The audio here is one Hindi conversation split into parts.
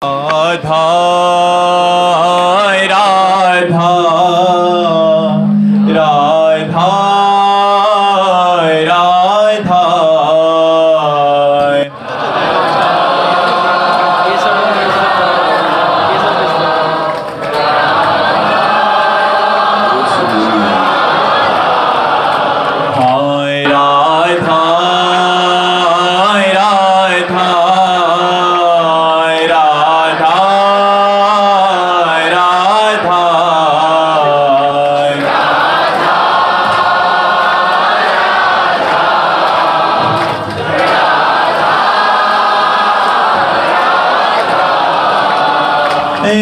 राधा राधा राधा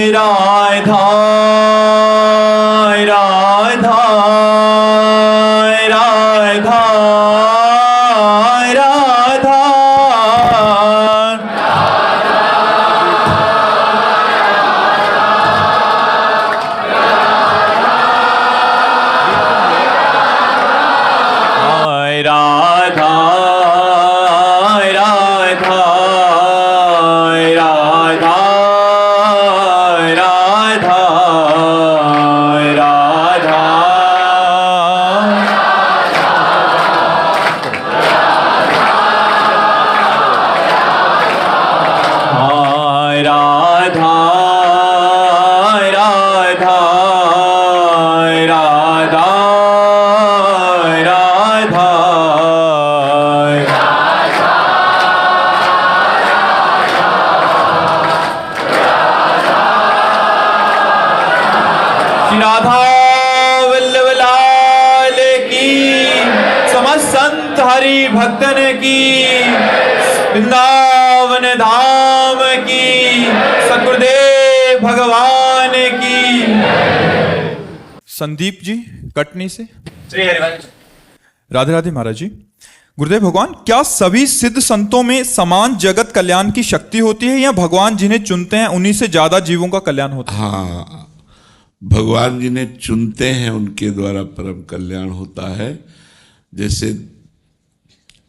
राधा राधा राधा राधा राधा राधा राधा वल्लभ लाल की, समस्त संत हरि भक्तन की, वृंदावन धाम की, सकुरदेव भगवान की। संदीप जी कटनी से। श्री हरिवंश। राधे राधे महाराज जी। गुरुदेव भगवान, क्या सभी सिद्ध संतों में समान जगत कल्याण की शक्ति होती है या भगवान जिन्हें चुनते हैं उन्हीं से ज्यादा जीवों का कल्याण होता है? हाँ, भगवान जिन्हें चुनते हैं उनके द्वारा परम कल्याण होता है। जैसे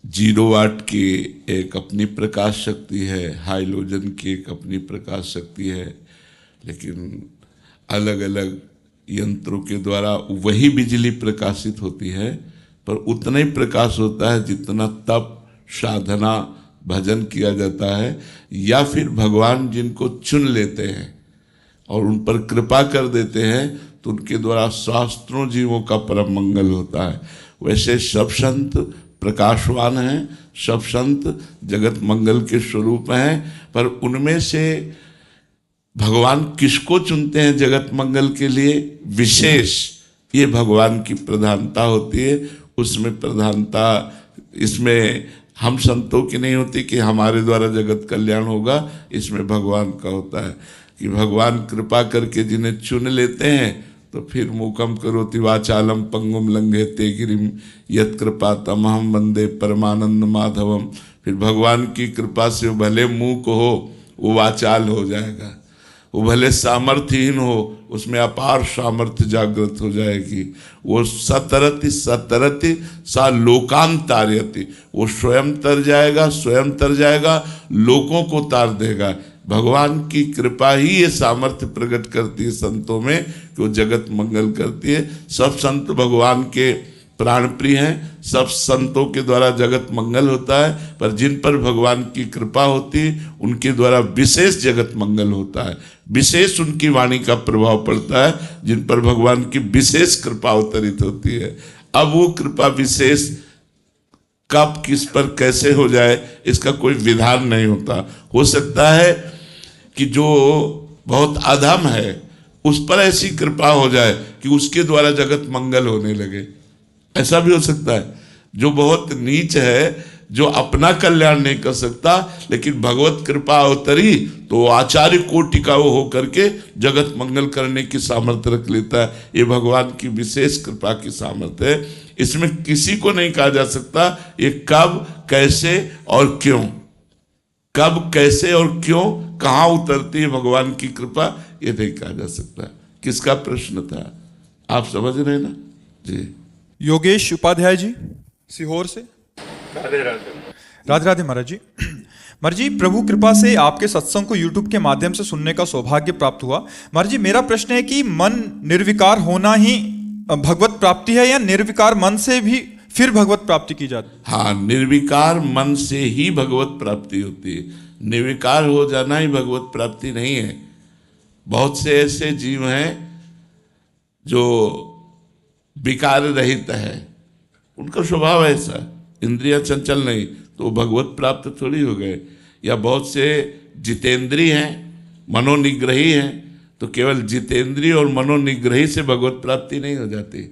0 वाट की एक अपनी प्रकाश शक्ति है, हाइलोजन की एक अपनी प्रकाश शक्ति है, लेकिन अलग अलग यंत्रों के द्वारा वही बिजली प्रकाशित होती है, पर उतना ही प्रकाश होता है जितना तप, साधना, भजन किया जाता है, या फिर भगवान जिनको चुन लेते हैं और उन पर कृपा कर देते हैं तो उनके द्वारा शास्त्रों जीवों का परम मंगल होता है। वैसे सब संत प्रकाशवान हैं, सब संत जगत मंगल के स्वरूप हैं, पर उनमें से भगवान किसको चुनते हैं जगत मंगल के लिए विशेष, ये भगवान की प्रधानता होती है। उसमें प्रधानता इसमें हम संतों की नहीं होती कि हमारे द्वारा जगत कल्याण होगा, इसमें भगवान का होता है कि भगवान कृपा करके जिन्हें चुन लेते हैं तो फिर मूकम करोति वाचालम पंगुम लंघेते गिरिम यत् कृपा तमहम वंदे परमानंद माधवम। फिर भगवान की कृपा से वो भले मूक हो, वो वाचाल हो जाएगा, वो भले सामर्थ्यहीन हो, उसमें अपार सामर्थ्य जागृत हो जाएगी। वो सतरति सतरति सा लोकान तारयति, वो स्वयं तर जाएगा, स्वयं तर जाएगा, लोकों को तार देगा। भगवान की कृपा ही ये सामर्थ्य प्रकट करती है संतों में कि वो जगत मंगल करती है। सब संत भगवान के प्राण प्रिय हैं, सब संतों के द्वारा जगत मंगल होता है, पर जिन पर भगवान की कृपा होती है उनके द्वारा विशेष जगत मंगल होता है, विशेष उनकी वाणी का प्रभाव पड़ता है, जिन पर भगवान की विशेष कृपा अवतरित होती है। अब वो कृपा विशेष कब किस पर कैसे हो जाए इसका कोई विधान नहीं होता। हो सकता है कि जो बहुत अधम है उस पर ऐसी कृपा हो जाए कि उसके द्वारा जगत मंगल होने लगे, ऐसा भी हो सकता है। जो बहुत नीच है, जो अपना कल्याण नहीं कर सकता, लेकिन भगवत कृपा अवतरी तो आचार्य कोटि का वो होकर के जगत मंगल करने की सामर्थ्य रख लेता है। ये भगवान की विशेष कृपा की सामर्थ्य है, इसमें किसी को नहीं कहा जा सकता ये कब कैसे और क्यों, कब कैसे और क्यों कहाँ उतरती है भगवान की कृपा, ये नहीं कहा जा सकता। किसका प्रश्न था, आप समझ रहे ना जी? योगेश उपाध्याय जी सीहोर से। राधे राधे। राधे राधे महाराज जी। महाराज जी, प्रभु कृपा से आपके सत्संग को YouTube के माध्यम से सुनने का सौभाग्य प्राप्त हुआ। महाराज जी, मेरा प्रश्न है कि मन निर्विकार होना ही भगवत प्राप्ति है या निर्विकार मन से भी फिर भगवत प्राप्ति की जाती है? हाँ, निर्विकार मन से ही भगवत प्राप्ति होती है। निर्विकार हो जाना ही भगवत प्राप्ति नहीं है। बहुत से ऐसे जीव हैं जो विकार रहित है, उनका स्वभाव ऐसा, इंद्रियां चंचल नहीं, तो वो भगवत प्राप्त थोड़ी हो गए। या बहुत से जितेंद्रीय हैं, मनोनिग्रही हैं, तो केवल जितेंद्रीय और मनोनिग्रही से भगवत प्राप्ति नहीं हो जाती।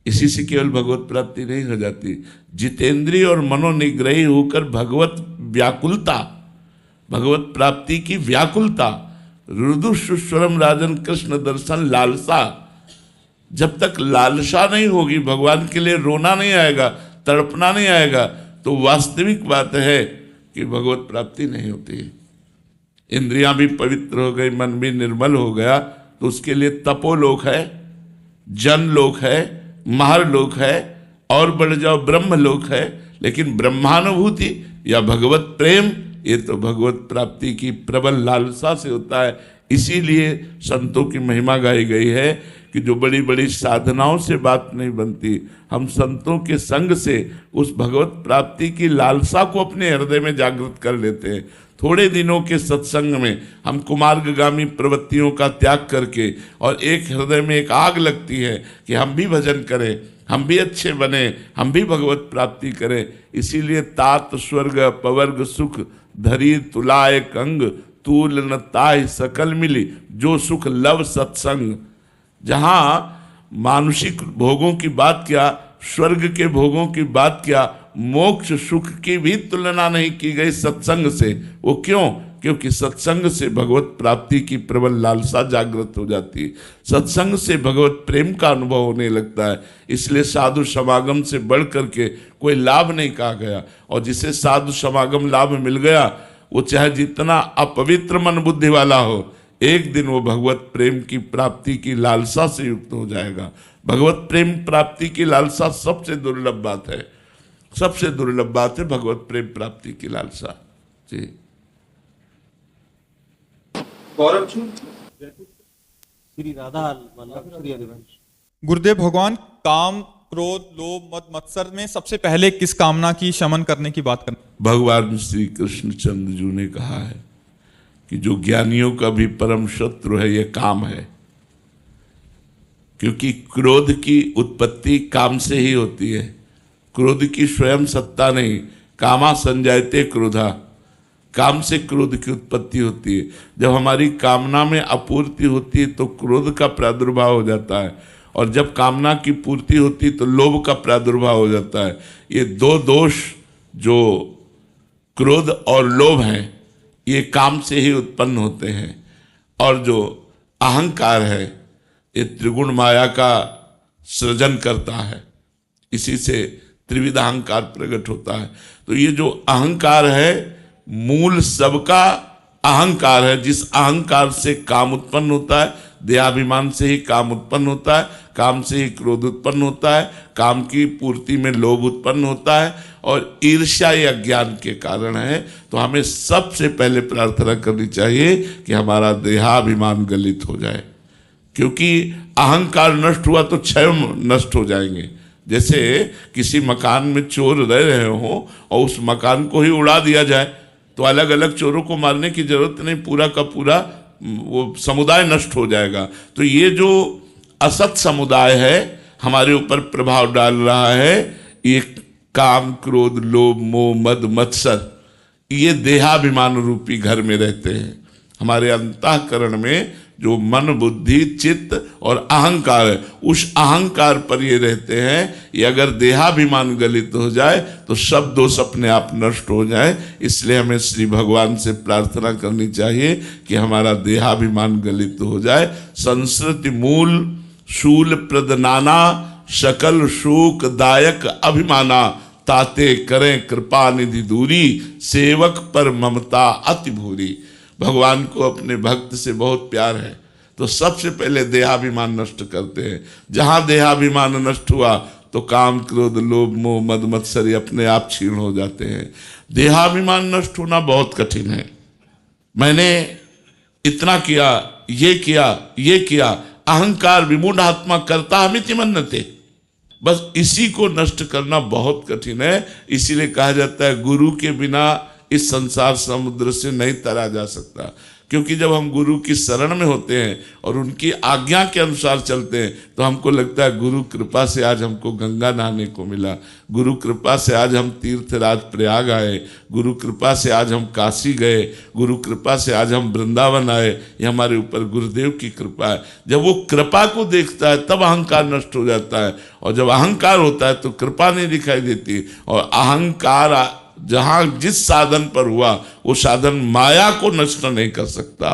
इसी से केवल भगवत प्राप्ति नहीं हो जाती। जितेंद्रीय और मनोनिग्रही होकर भगवत व्याकुलता, भगवत प्राप्ति की व्याकुलता, रुदुस्वरम राजन कृष्ण दर्शन लालसा, जब तक लालसा नहीं होगी, भगवान के लिए रोना नहीं आएगा, तड़पना नहीं आएगा, तो वास्तविक बात है कि भगवत प्राप्ति नहीं होती। इंद्रियां भी पवित्र हो गई, मन भी निर्मल हो गया, तो उसके लिए तपोलोक है, जनलोक है, महरलोक है, और बढ़ जाओ ब्रह्मलोक है। लेकिन ब्रह्मानुभूति या भगवत प्रेम, ये तो भगवत प्राप्ति की प्रबल लालसा से होता है। इसीलिए संतों की महिमा गाई गई है कि जो बड़ी बड़ी साधनाओं से बात नहीं बनती, हम संतों के संग से उस भगवत प्राप्ति की लालसा को अपने हृदय में जागृत कर लेते हैं। थोड़े दिनों के सत्संग में हम कुमार्गगामी प्रवृत्तियों का त्याग करके, और एक हृदय में एक आग लगती है कि हम भी भजन करें, हम भी अच्छे बने, हम भी भगवत प्राप्ति करें। इसीलिए तात स्वर्ग पवर्ग सुख धरी तुलाए कंग, तूल न ताहि सकल मिली, जो सुख लव सत्संग। जहाँ मानुषिक भोगों की बात क्या, स्वर्ग के भोगों की बात क्या, मोक्ष सुख की भी तुलना नहीं की गई सत्संग से। वो क्यों? क्योंकि सत्संग से भगवत प्राप्ति की प्रबल लालसा जागृत हो जाती है, सत्संग से भगवत प्रेम का अनुभव होने लगता है। इसलिए साधु समागम से बढ़ करके कोई लाभ नहीं कहा गया। और जिसे साधु समागम लाभ मिल गया, वो चाहे जितना अपवित्र मन बुद्धि वाला हो, एक दिन वो भगवत प्रेम की प्राप्ति की लालसा से युक्त हो जाएगा। भगवत प्रेम प्राप्ति की लालसा सबसे दुर्लभ बात है, सबसे दुर्लभ बात है भगवत प्रेम प्राप्ति की लालसा। जी गौरव जी, श्री राधा वल्लभ श्री हरिवंश। गुरुदेव भगवान काम क्रोध लोभ मद मत्सर में सबसे पहले किस कामना की शमन करने की बात करते? भगवान श्री कृष्णचंद्र जी ने कहा है कि जो ज्ञानियों का भी परम शत्रु है, ये काम है। क्योंकि क्रोध की उत्पत्ति काम से ही होती है। क्रोध की स्वयं सत्ता नहीं, कामा संजायते क्रोधा, काम से क्रोध की उत्पत्ति होती है। जब हमारी कामना में अपूर्ति होती है तो क्रोध का प्रादुर्भाव हो जाता है, और जब कामना की पूर्ति होती है तो लोभ का प्रादुर्भाव हो जाता है। ये दो दोष जो क्रोध और लोभ हैं, ये काम से ही उत्पन्न होते हैं। और जो अहंकार है, ये त्रिगुण माया का सृजन करता है, इसी से त्रिविध अहंकार प्रकट होता है। तो ये जो अहंकार है, मूल सबका अहंकार है। जिस अहंकार से काम उत्पन्न होता है, देहाभिमान से ही काम उत्पन्न होता है, काम से ही क्रोध उत्पन्न होता है, काम की पूर्ति में लोभ उत्पन्न होता है, और ईर्ष्या या ज्ञान के कारण है। तो हमें सबसे पहले प्रार्थना करनी चाहिए कि हमारा देहाभिमान गलित हो जाए, क्योंकि अहंकार नष्ट हुआ तो क्षय नष्ट हो जाएंगे। जैसे किसी मकान में चोर रह रहे हो और उस मकान को ही उड़ा दिया जाए, तो अलग अलग चोरों को मारने की जरूरत नहीं, पूरा का पूरा वो समुदाय नष्ट हो जाएगा। तो ये जो असत समुदाय है हमारे ऊपर प्रभाव डाल रहा है, ये काम क्रोध लोभ मोह मद मत्सर, ये देहाभिमान रूपी घर में रहते हैं। हमारे अंतःकरण में जो मन बुद्धि चित्त और अहंकार है, उस अहंकार पर ये रहते हैं। ये अगर देहाभिमान गलित हो जाए तो सब दोष अपने आप नष्ट हो जाए। इसलिए हमें श्री भगवान से प्रार्थना करनी चाहिए कि हमारा देहाभिमान गलित हो जाए। संस्कृति मूल शूल प्रदनाना सकल शोक दायक अभिमाना, ताते करें कृपा निधि दूरी, सेवक पर ममता अति भूरी। भगवान को अपने भक्त से बहुत प्यार है, तो सबसे पहले देहाभिमान नष्ट करते हैं। जहां देहाभिमान नष्ट हुआ तो काम क्रोध लोभ मोह मद मत्सरी अपने आप क्षीण हो जाते हैं। देहाभिमान नष्ट होना बहुत कठिन है। मैंने इतना किया, ये किया, ये किया, अहंकार विमूढ़ आत्मा करता हमिति मन्यते, बस इसी को नष्ट करना बहुत कठिन है। इसीलिए कहा जाता है गुरु के बिना इस संसार समुद्र से नहीं तरा जा सकता। क्योंकि जब हम गुरु की शरण में होते हैं और उनकी आज्ञा के अनुसार चलते हैं तो हमको लगता है गुरु कृपा से आज हमको गंगा नहाने को मिला, गुरु कृपा से आज हम तीर्थराज प्रयाग आए, गुरु कृपा से आज हम काशी गए, गुरु कृपा से आज हम वृंदावन आए, ये हमारे ऊपर गुरुदेव की कृपा है। जब वो कृपा को देखता है तब अहंकार नष्ट हो जाता है, और जब अहंकार होता है तो कृपा नहीं दिखाई देती। और अहंकार जहां जिस साधन पर हुआ वो साधन माया को नष्ट नहीं कर सकता।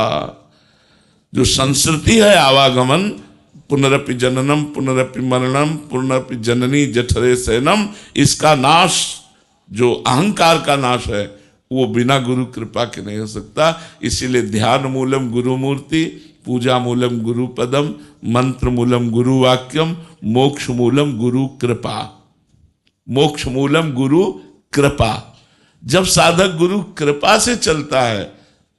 जो संस्कृति है आवागमन, पुनरपि जननम पुनरपि मरणम पुनरपि जननी जठरे शयनम, इसका नाश जो अहंकार का नाश है वो बिना गुरु कृपा के नहीं हो सकता। इसीलिए ध्यान मूलम गुरु मूर्ति, पूजा मूलम गुरु पदम, मंत्र मूलम गुरु वाक्यम, मोक्ष मूलम गुरु कृपा। मोक्ष मूलम गुरु कृपा। जब साधक गुरु कृपा से चलता है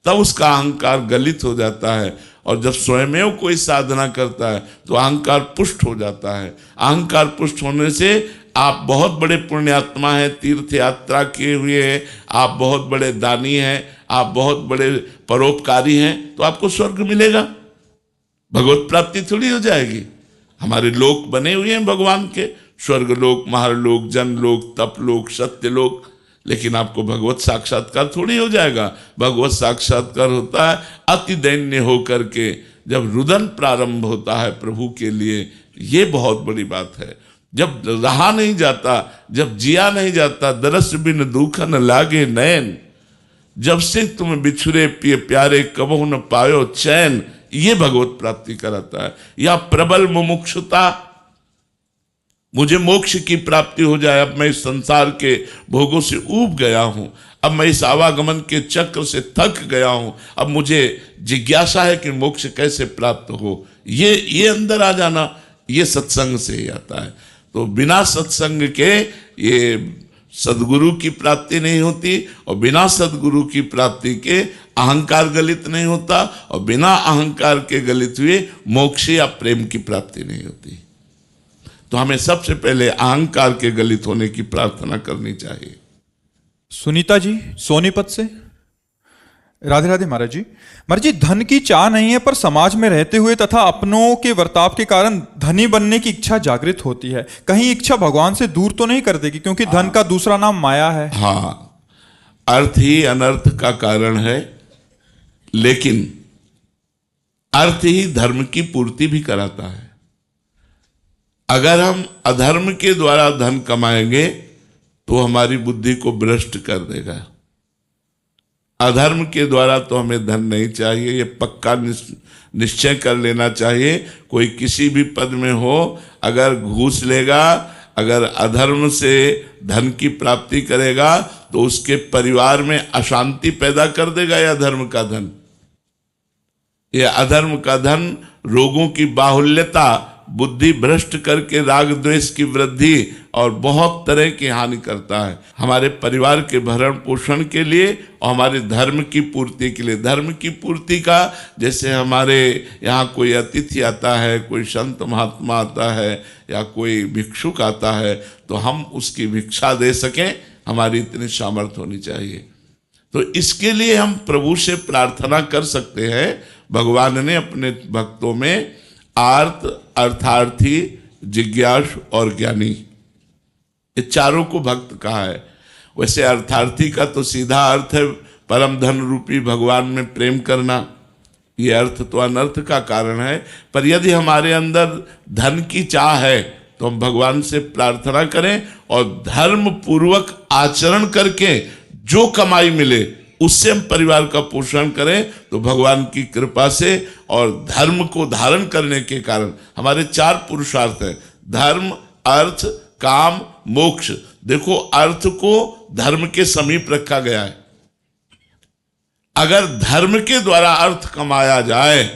तब उसका अहंकार गलित हो जाता है, और जब स्वयं कोई साधना करता है तो अहंकार पुष्ट हो जाता है। अहंकार पुष्ट होने से आप बहुत बड़े पुण्यात्मा हैं, तीर्थ यात्रा किए हुए हैं, आप बहुत बड़े दानी हैं, आप बहुत बड़े परोपकारी हैं, तो आपको स्वर्ग मिलेगा, भगवत प्राप्ति थोड़ी हो जाएगी। हमारे लोक बने हुए हैं भगवान के, स्वर्ग लोक, महालोक, जनलोक, तपलोक, सत्यलोक, लेकिन आपको भगवत साक्षात्कार थोड़ी हो जाएगा। भगवत साक्षात्कार होता है अति दैन्य होकर के, जब रुदन प्रारंभ होता है प्रभु के लिए। ये बहुत बड़ी बात है। जब रहा नहीं जाता, जब जिया नहीं जाता, दरस बिन दुख न लागे नैन, जब से तुम बिछुरे पिए प्यारे कबहु न पायो चैन, ये भगवत प्राप्ति कराता है। या प्रबल मुमुक्षुता, मुझे मोक्ष की प्राप्ति हो जाए, अब मैं इस संसार के भोगों से ऊब गया हूं, अब मैं इस आवागमन के चक्र से थक गया हूं, अब मुझे जिज्ञासा है कि मोक्ष कैसे प्राप्त हो, ये अंदर आ जाना, ये सत्संग से ही आता है। तो बिना सत्संग के ये सदगुरु की प्राप्ति नहीं होती, और बिना सदगुरु की प्राप्ति के अहंकार गलित नहीं होता, और बिना अहंकार के गलित हुए मोक्ष या प्रेम की प्राप्ति नहीं होती। तो हमें सबसे पहले अहंकार के गलित होने की प्रार्थना करनी चाहिए। सुनीता जी सोनीपत से, राधे राधे महाराज जी। महाराज जी, धन की चाह नहीं है, पर समाज में रहते हुए तथा अपनों के वर्ताव के कारण धनी बनने की इच्छा जागृत होती है। कहीं इच्छा भगवान से दूर तो नहीं कर देगी, क्योंकि धन का दूसरा नाम माया है। हाँ, अर्थ ही अनर्थ का कारण है, लेकिन अर्थ ही धर्म की पूर्ति भी कराता है। अगर हम अधर्म के द्वारा धन कमाएंगे तो हमारी बुद्धि को भ्रष्ट कर देगा। अधर्म के द्वारा तो हमें धन नहीं चाहिए, ये पक्का निश्चय कर लेना चाहिए। कोई किसी भी पद में हो, अगर घूस लेगा, अगर अधर्म से धन की प्राप्ति करेगा तो उसके परिवार में अशांति पैदा कर देगा। यह अधर्म का धन, यह अधर्म का धन रोगों की बाहुल्यता, बुद्धि भ्रष्ट करके राग द्वेष की वृद्धि और बहुत तरह की हानि करता है। हमारे परिवार के भरण पोषण के लिए और हमारे धर्म की पूर्ति के लिए। धर्म की पूर्ति का, जैसे हमारे यहाँ कोई अतिथि आता है, कोई संत महात्मा आता है या कोई भिक्षुक आता है, तो हम उसकी भिक्षा दे सकें, हमारी इतनी सामर्थ्य होनी चाहिए। तो इसके लिए हम प्रभु से प्रार्थना कर सकते हैं। भगवान ने अपने भक्तों में आर्त, अर्थार्थी, जिज्ञासु और ज्ञानी, ये चारों को भक्त कहा है। वैसे अर्थार्थी का तो सीधा अर्थ है परम धन रूपी भगवान में प्रेम करना। ये अर्थ तो अनर्थ का कारण है, पर यदि हमारे अंदर धन की चाह है तो हम भगवान से प्रार्थना करें और धर्म पूर्वक आचरण करके जो कमाई मिले उससे हम परिवार का पोषण करें, तो भगवान की कृपा से और धर्म को धारण करने के कारण हमारे 4 पुरुषार्थ हैं, धर्म, अर्थ, काम, मोक्ष। देखो, अर्थ को धर्म के समीप रखा गया है। अगर धर्म के द्वारा अर्थ कमाया जाए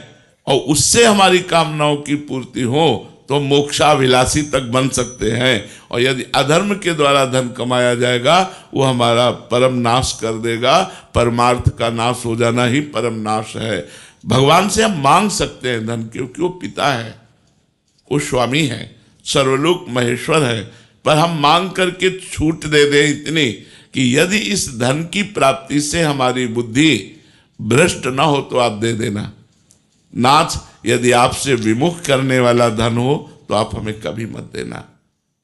और उससे हमारी कामनाओं की पूर्ति हो तो मोक्षाभिलाषी तक बन सकते हैं। और यदि अधर्म के द्वारा धन कमाया जाएगा वो हमारा परम नाश कर देगा। परमार्थ का नाश हो जाना ही परम नाश है। भगवान से हम मांग सकते हैं धन, क्योंकि वो पिता है, वो स्वामी है, सर्वलोक महेश्वर है। पर हम मांग करके छूट दे दें इतनी कि यदि इस धन की प्राप्ति से हमारी बुद्धि भ्रष्ट ना हो तो आप दे देना। नाथ, यदि आपसे विमुख करने वाला धन हो तो आप हमें कभी मत देना।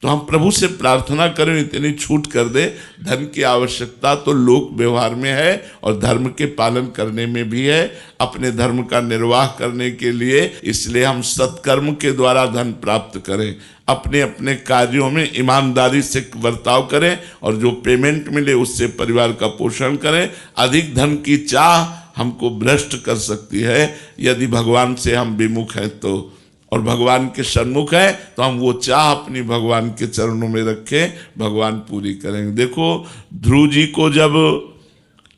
तो हम प्रभु से प्रार्थना करें इतनी छूट कर दे। धन की आवश्यकता तो लोक व्यवहार में है और धर्म के पालन करने में भी है, अपने धर्म का निर्वाह करने के लिए। इसलिए हम सत्कर्म के द्वारा धन प्राप्त करें, अपने अपने कार्यों में ईमानदारी से बर्ताव करें और जो पेमेंट मिले उससे परिवार का पोषण करें। अधिक धन की चाह हमको भ्रष्ट कर सकती है यदि भगवान से हम विमुख हैं तो, और भगवान के सन्मुख है तो हम वो चाह अपनी भगवान के चरणों में रखें, भगवान पूरी करेंगे। देखो, ध्रुव जी को जब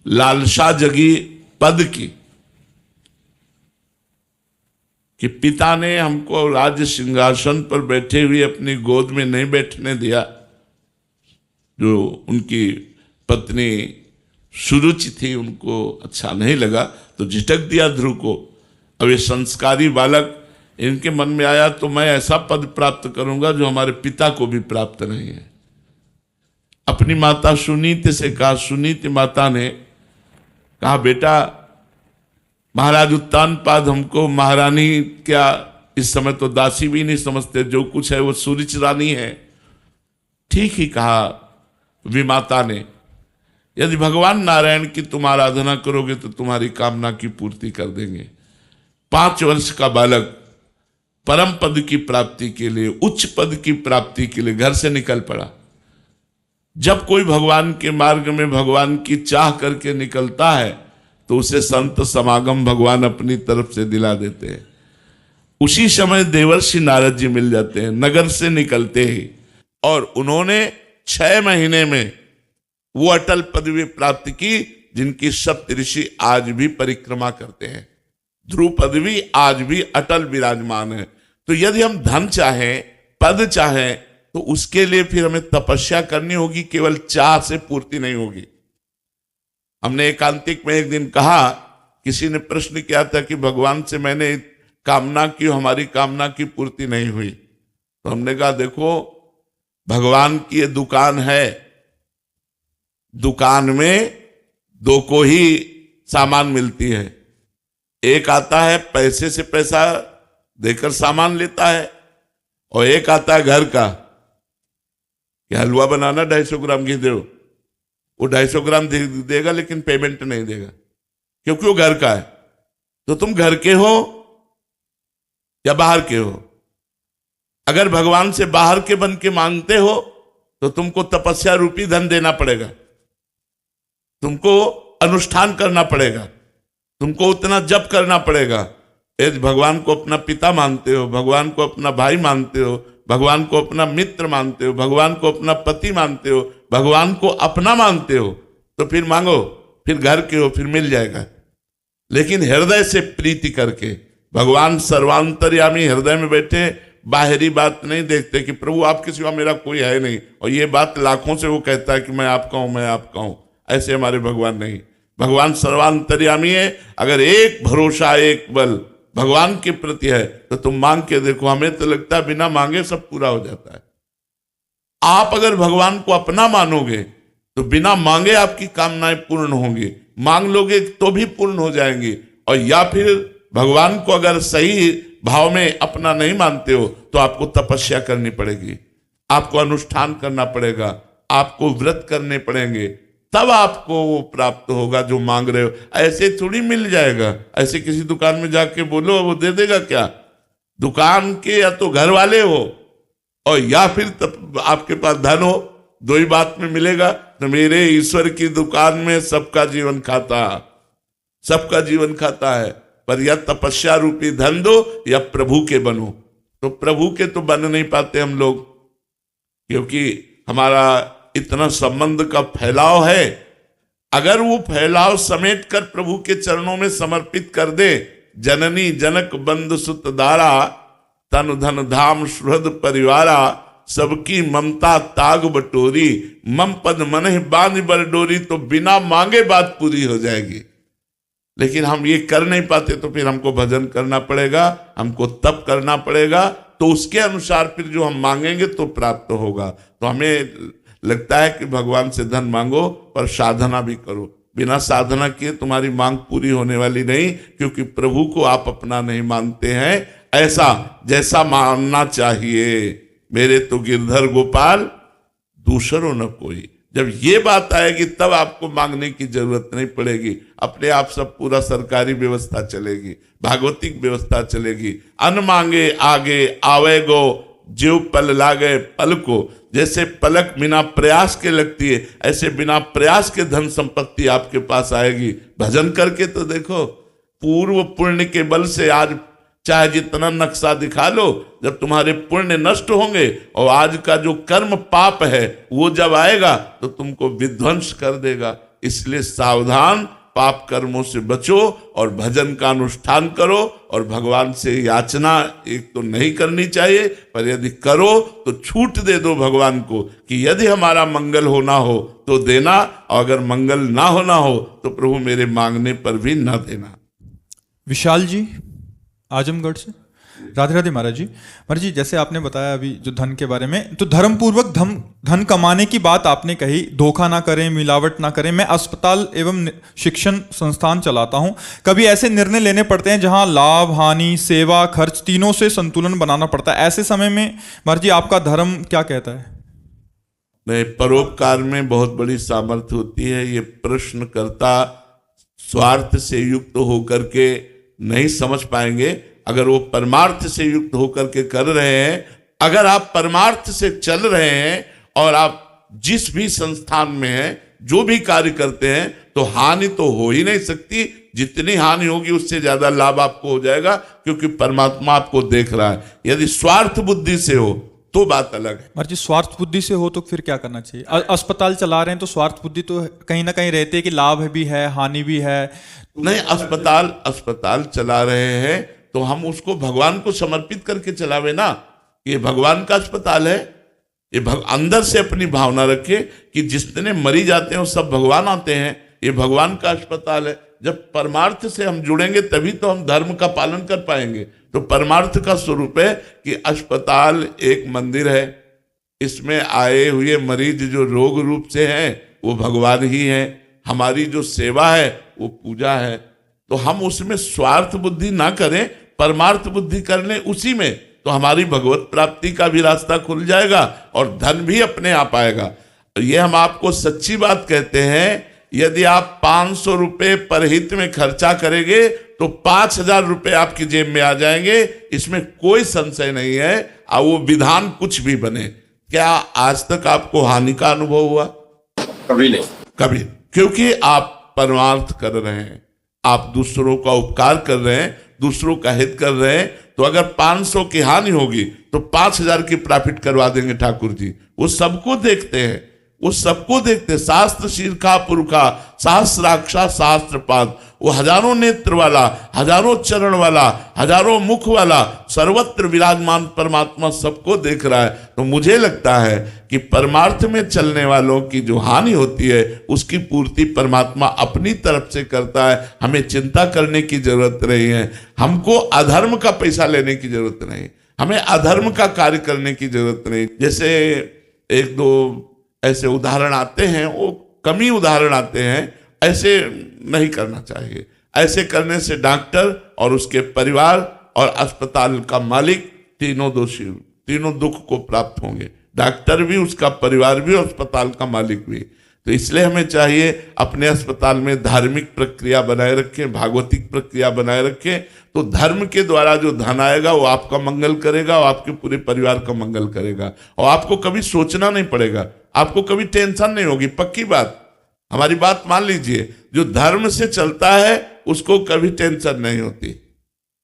लालसा जगी पद की कि पिता ने हमको राज्य सिंहासन पर बैठे हुए अपनी गोद में नहीं बैठने दिया, जो उनकी पत्नी सुरुचि थी उनको अच्छा नहीं लगा तो झिटक दिया ध्रुव को। अब ये संस्कारी बालक, इनके मन में आया तो मैं ऐसा पद प्राप्त करूंगा जो हमारे पिता को भी प्राप्त नहीं है। अपनी माता सुनीति से कहा, सुनीति माता ने कहा, बेटा महाराज उत्तानपाद हमको महारानी क्या, इस समय तो दासी भी नहीं समझते, जो कुछ है वो सुरुचि रानी है। ठीक ही कहा विमाता ने, यदि भगवान नारायण की तुम आराधना करोगे तो तुम्हारी कामना की पूर्ति कर देंगे। 5 वर्ष का बालक परम पद की प्राप्ति के लिए, उच्च पद की प्राप्ति के लिए घर से निकल पड़ा। जब कोई भगवान के मार्ग में भगवान की चाह करके निकलता है तो उसे संत समागम भगवान अपनी तरफ से दिला देते हैं। उसी समय देवर्षि नारद जी मिल जाते हैं नगर से निकलते ही, और उन्होंने 6 महीने में वो अटल पदवी प्राप्त की जिनकी सप्तऋषि आज भी परिक्रमा करते हैं। ध्रुव पदवी आज भी अटल विराजमान है। तो यदि हम धन चाहें, पद चाहें, तो उसके लिए फिर हमें तपस्या करनी होगी, केवल चाह से पूर्ति नहीं होगी। हमने एकांतिक में एक दिन कहा, किसी ने प्रश्न किया था कि भगवान से मैंने कामना की, हमारी कामना की पूर्ति नहीं हुई। तो हमने कहा, देखो भगवान की ये दुकान है, दुकान में 2 को ही सामान मिलती है। एक आता है पैसे से पैसा देकर सामान लेता है, और एक आता है घर का कि हलवा बनाना 250 ग्राम घी दो, वो 250 ग्राम देगा लेकिन पेमेंट नहीं देगा, क्योंकि वो घर का है। तो तुम घर के हो या बाहर के हो? अगर भगवान से बाहर के बन के मांगते हो तो तुमको तपस्या रूपी धन देना पड़ेगा, तुमको अनुष्ठान करना पड़ेगा, तुमको उतना जप करना पड़ेगा। यदि भगवान को अपना पिता मानते हो, भगवान को अपना भाई मानते हो, भगवान को अपना मित्र मानते हो, भगवान को अपना पति मानते हो, भगवान को अपना मानते हो, तो फिर मांगो, फिर घर के हो, फिर मिल जाएगा। लेकिन हृदय से प्रीति करके, भगवान सर्वांतर्यामी हृदय में बैठे, बाहरी बात नहीं देखते कि प्रभु आपके सिवा मेरा कोई है नहीं, और ये बात लाखों से वो कहता है कि मैं आपका हूं, मैं आपका हूं। ऐसे हमारे भगवान नहीं, भगवान सर्वांतर्यामी है। अगर एक भरोसा, एक बल भगवान के प्रति है तो तुम मांग के देखो, हमें तो लगता है बिना मांगे सब पूरा हो जाता है। आप अगर भगवान को अपना मानोगे तो बिना मांगे आपकी कामनाएं पूर्ण होंगी, मांग लोगे तो भी पूर्ण हो जाएंगी। और या फिर भगवान को अगर सही भाव में अपना नहीं मानते हो तो आपको तपस्या करनी पड़ेगी, आपको अनुष्ठान करना पड़ेगा, आपको व्रत करने पड़ेंगे, तब आपको वो प्राप्त होगा जो मांग रहे हो। ऐसे थोड़ी मिल जाएगा, ऐसे किसी दुकान में जाके बोलो वो दे देगा क्या? दुकान के या तो घर वाले हो और या फिर तब आपके पास धन हो, 2 ही बात में मिलेगा। तो मेरे ईश्वर की दुकान में सबका जीवन खाता, सबका जीवन खाता है, पर या तपस्या रूपी धन दो या प्रभु के बनो। तो प्रभु के तो बन नहीं पाते हम लोग, क्योंकि हमारा इतना संबंध का फैलाव है। अगर वो फैलाव समेट कर प्रभु के चरणों में समर्पित कर दे, जननी जनक बंधु सुत दारा, तन धन धाम सुहृद परिवारा, सबकी ममता ताग बटोरी, मम पद मनहि बांध बर डोरी। तो बिना मांगे बात पूरी हो जाएगी, लेकिन हम ये कर नहीं पाते, तो फिर हमको भजन करना पड़ेगा, हमको तप करना पड़ेगा, तो उसके अनुसार फिर जो हम मांगेंगे तो प्राप्त होगा। तो हमें लगता है कि भगवान से धन मांगो पर साधना भी करो। बिना साधना किए तुम्हारी मांग पूरी होने वाली नहीं, क्योंकि प्रभु को आप अपना नहीं मानते हैं ऐसा जैसा मानना चाहिए। मेरे तो गिरधर गोपाल दूसरों न कोई। जब ये बात आएगी तब आपको मांगने की जरूरत नहीं पड़ेगी, अपने आप सब पूरा सरकारी व्यवस्था चलेगी, भागवतिक व्यवस्था चलेगी। अन मांगे आगे आवे गो, ज्यों पल लागे पल को। जैसे पलक बिना प्रयास के लगती है, ऐसे बिना प्रयास के धन संपत्ति आपके पास आएगी। भजन करके तो देखो, पूर्व पुण्य के बल से आज चाहे जितना नक्शा दिखा लो, जब तुम्हारे पुण्य नष्ट होंगे और आज का जो कर्म पाप है वो जब आएगा तो तुमको विध्वंस कर देगा। इसलिए सावधान, पाप कर्मों से बचो और भजन का अनुष्ठान करो। और भगवान से याचना एक तो नहीं करनी चाहिए, पर यदि करो तो छूट दे दो भगवान को कि यदि हमारा मंगल होना हो तो देना, और अगर मंगल ना होना हो तो प्रभु मेरे मांगने पर भी ना देना। विशाल जी आजमगढ़ से, राधे राधे महाराज जी। महाराज जी, जैसे आपने बताया अभी जो धन के बारे में, तो धर्म पूर्वक धन कमाने की बात आपने कही, धोखा ना करें, मिलावट ना करें। मैं अस्पताल एवं शिक्षण संस्थान चलाता हूं, कभी ऐसे निर्णय लेने पड़ते हैं जहां लाभ हानि सेवा खर्च तीनों से संतुलन बनाना पड़ता है। ऐसे समय में महाराज जी आपका धर्म क्या कहता है? नहीं, परोपकार में बहुत बड़ी सामर्थ्य होती है। ये प्रश्नकर्ता स्वार्थ से युक्त होकर के नहीं समझ पाएंगे। अगर वो परमार्थ से युक्त होकर के कर रहे हैं, अगर आप परमार्थ से चल रहे हैं और आप जिस भी संस्थान में हैं, जो भी कार्य करते हैं, तो हानि तो हो ही नहीं सकती। जितनी हानि होगी उससे ज्यादा लाभ आपको हो जाएगा, क्योंकि परमात्मा आपको देख रहा है। यदि स्वार्थ बुद्धि से हो तो बात अलग है। महाराज जी, स्वार्थ बुद्धि से हो तो फिर क्या करना चाहिए? अस्पताल चला रहे हैं तो स्वार्थ बुद्धि तो कहीं ना कहीं रहती है कि लाभ भी है हानि भी है। नहीं, अस्पताल चला रहे हैं तो हम उसको भगवान को समर्पित करके चलावे ना। ये भगवान का अस्पताल है। ये अंदर से अपनी भावना रखे कि जितने मरी जाते हैं वो सब भगवान आते हैं। ये भगवान का अस्पताल है। जब परमार्थ से हम जुड़ेंगे तभी तो हम धर्म का पालन कर पाएंगे। तो परमार्थ का स्वरूप है कि अस्पताल एक मंदिर है, इसमें आए हुए मरीज जो रोग रूप से हैं वो भगवान ही हैं। हमारी जो सेवा है वो पूजा है। तो हम उसमें स्वार्थ बुद्धि ना करें, परमार्थ बुद्धि कर लें उसी में, तो हमारी भगवत प्राप्ति का भी रास्ता खुल जाएगा और धन भी अपने आप आएगा। ये हम आपको सच्ची बात कहते हैं। यदि आप 500 रुपये परहित में खर्चा करेंगे तो 5000 रुपये आपकी जेब में आ जाएंगे, इसमें कोई संशय नहीं है। और वो विधान कुछ भी बने। क्या आज तक आपको हानि का अनुभव हुआ? कभी नहीं। कभी, क्योंकि आप परमार्थ कर रहे हैं, आप दूसरों का उपकार कर रहे हैं, दूसरों का हित कर रहे हैं। तो अगर 500 की हानि होगी तो 5000 की प्रॉफिट करवा देंगे ठाकुर जी। वो सबको देखते हैं, वो सबको देखते। शास्त्र शीर्षा पुरुषा सहस्राक्षा शास्त्र पाद। वो हजारों नेत्र वाला, हजारों चरण वाला, हजारों मुख वाला, सर्वत्र विराजमान परमात्मा सबको देख रहा है। तो मुझे लगता है कि परमार्थ में चलने वालों की जो हानि होती है उसकी पूर्ति परमात्मा अपनी तरफ से करता है। हमें चिंता करने की जरूरत नहीं है। हमको अधर्म का पैसा लेने की जरूरत नहीं, हमें अधर्म का कार्य करने की जरूरत नहीं। जैसे एक दो ऐसे उदाहरण आते हैं, वो कम ही उदाहरण आते हैं। ऐसे नहीं करना चाहिए। ऐसे करने से डॉक्टर और उसके परिवार और अस्पताल का मालिक तीनों दोषी, तीनों दुख को प्राप्त होंगे। डॉक्टर भी, उसका परिवार भी, और अस्पताल का मालिक भी। तो इसलिए हमें चाहिए अपने अस्पताल में धार्मिक प्रक्रिया बनाए रखें, भागवतिक प्रक्रिया बनाए रखें। तो धर्म के द्वारा जो धन आएगा वो आपका मंगल करेगा और आपके पूरे परिवार का मंगल करेगा। और आपको कभी सोचना नहीं पड़ेगा, आपको कभी टेंशन नहीं होगी। पक्की बात, हमारी बात मान लीजिए। जो धर्म से चलता है उसको कभी टेंशन नहीं होती,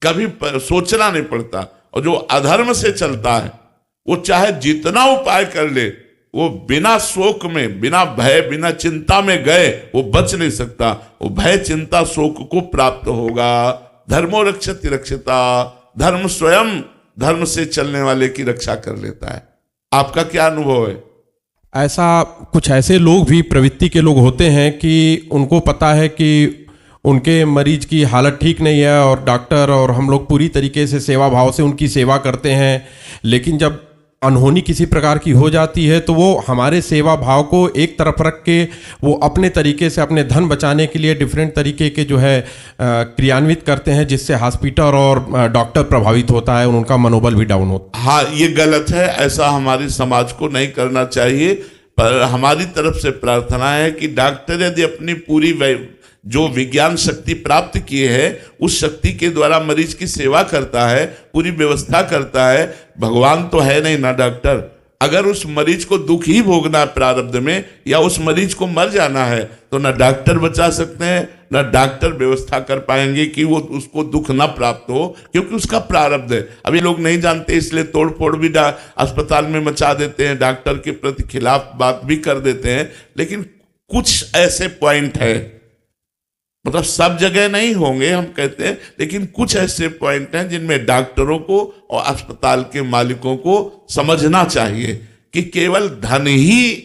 कभी सोचना नहीं पड़ता। और जो अधर्म से चलता है वो चाहे जितना उपाय कर ले, वो बिना शोक में, बिना भय, बिना चिंता में गए वो बच नहीं सकता। वो भय चिंता शोक को प्राप्त होगा। धर्मो रक्षति रक्षिता, धर्म स्वयं धर्म से चलने वाले की रक्षा कर लेता है। आपका क्या अनुभव है? ऐसा कुछ ऐसे लोग भी प्रवृत्ति के लोग होते हैं कि उनको पता है कि उनके मरीज की हालत ठीक नहीं है और डॉक्टर और हम लोग पूरी तरीके से सेवा भाव से उनकी सेवा करते हैं, लेकिन जब अनहोनी किसी प्रकार की हो जाती है तो वो हमारे सेवा भाव को एक तरफ रख के वो अपने तरीके से अपने धन बचाने के लिए डिफरेंट तरीके के जो है क्रियान्वित करते हैं, जिससे हॉस्पिटल और डॉक्टर प्रभावित होता है और उनका मनोबल भी डाउन होता है। हाँ, ये गलत है, ऐसा हमारी समाज को नहीं करना चाहिए। पर हमारी तरफ से प्रार्थना है कि डॉक्टर यदि अपनी पूरी जो विज्ञान शक्ति प्राप्त किए है उस शक्ति के द्वारा मरीज की सेवा करता है, पूरी व्यवस्था करता है। भगवान तो है नहीं ना डॉक्टर। अगर उस मरीज को दुख ही भोगना है प्रारब्ध में, या उस मरीज को मर जाना है, तो ना डॉक्टर बचा सकते हैं, ना डॉक्टर व्यवस्था कर पाएंगे कि वो उसको दुख ना प्राप्त हो, क्योंकि उसका प्रारब्ध है। अभी लोग नहीं जानते, इसलिए तोड़ फोड़ भी अस्पताल में मचा देते हैं, डॉक्टर के प्रति खिलाफ बात भी कर देते हैं। लेकिन कुछ ऐसे पॉइंट है, मतलब सब जगह नहीं होंगे हम कहते हैं, लेकिन कुछ ऐसे पॉइंट हैं जिनमें डॉक्टरों को और अस्पताल के मालिकों को समझना चाहिए कि केवल धन ही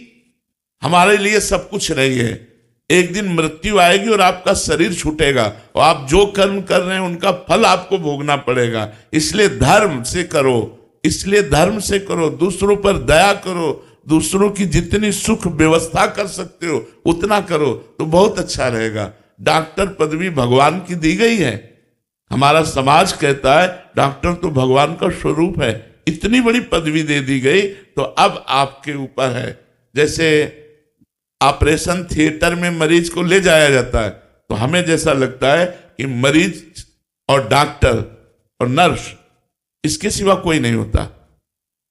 हमारे लिए सब कुछ नहीं है। एक दिन मृत्यु आएगी और आपका शरीर छूटेगा और आप जो कर्म कर रहे हैं उनका फल आपको भोगना पड़ेगा। इसलिए धर्म से करो, इसलिए धर्म से करो, दूसरों पर दया करो, दूसरों की जितनी सुख व्यवस्था कर सकते हो उतना करो तो बहुत अच्छा रहेगा। डॉक्टर पदवी भगवान की दी गई है। हमारा समाज कहता है डॉक्टर तो भगवान का स्वरूप है। इतनी बड़ी पदवी दे दी गई तो अब आपके ऊपर है। जैसे ऑपरेशन थिएटर में मरीज को ले जाया जाता है तो हमें जैसा लगता है कि मरीज और डॉक्टर और नर्स इसके सिवा कोई नहीं होता।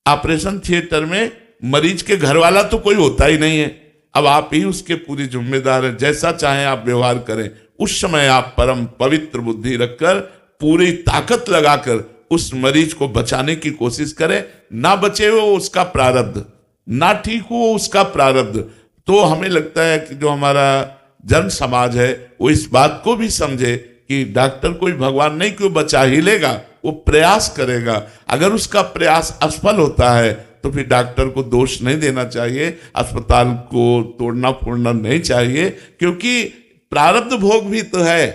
ऑपरेशन थिएटर में मरीज के घर वाला तो कोई होता ही नहीं है। अब आप ही उसके पूरी जिम्मेदार हैं, जैसा चाहें आप व्यवहार करें। उस समय आप परम पवित्र बुद्धि रखकर पूरी ताकत लगाकर उस मरीज को बचाने की कोशिश करें। ना बचे वो उसका प्रारब्ध, ना ठीक हो उसका प्रारब्ध। तो हमें लगता है कि जो हमारा जन समाज है वो इस बात को भी समझे कि डॉक्टर कोई भगवान नहीं कि वो बचा ही लेगा, वो प्रयास करेगा। अगर उसका प्रयास असफल होता है तो फिर डॉक्टर को दोष नहीं देना चाहिए, अस्पताल को तोड़ना फोड़ना नहीं चाहिए, क्योंकि प्रारब्ध भोग भी तो है।